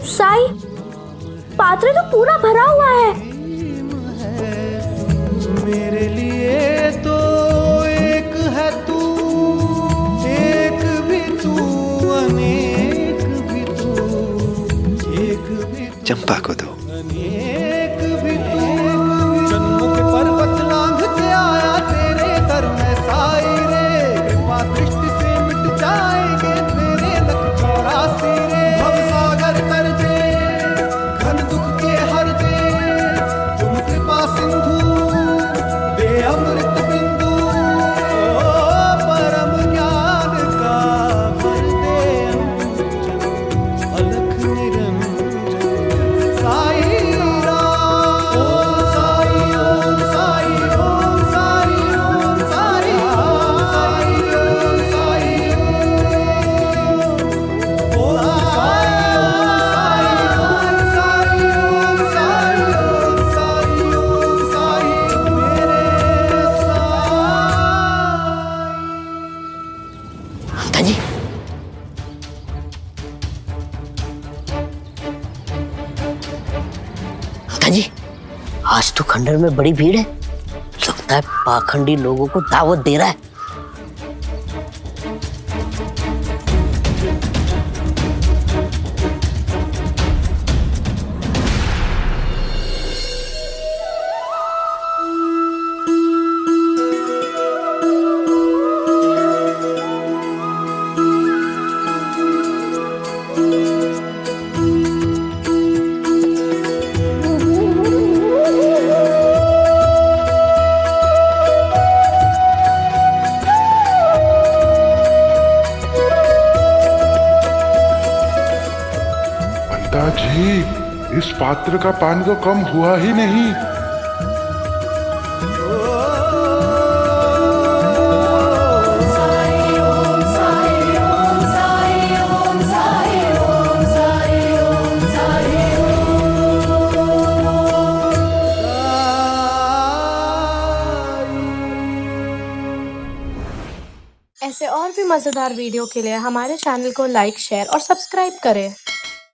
Speaker 18: साई, पात्र तो पूरा भरा हुआ है।
Speaker 12: मेरे लिए तो एक है तू, एक भी तू, अनेक भी तू, एक भी तू,
Speaker 13: चंपा को दो।
Speaker 12: अनेक भी तू। जन्मों के पर्वत लांघ के आया तेरे दर में साई रे, कृपा दृष्टि से मिट जाएंगे तेरे लख 84 रे। भवसागर तर दे, घन दुख के हर दे, तुम कृपा सिंधु दे अमृत बिंदु। ओ परम ज्ञान का भर दे अंजन, अलख निरंजन साई
Speaker 14: ममता जी, ममता जी, आज तो खंडर में बड़ी भीड़ है। लगता है पाखंडी लोगों को दावत दे रहा है।
Speaker 15: जी, इस पात्र का पानी तो कम हुआ ही नहीं।
Speaker 17: ऐसे और भी मज़ेदार वीडियो के लिए हमारे चैनल को लाइक, शेयर और सब्सक्राइब करें।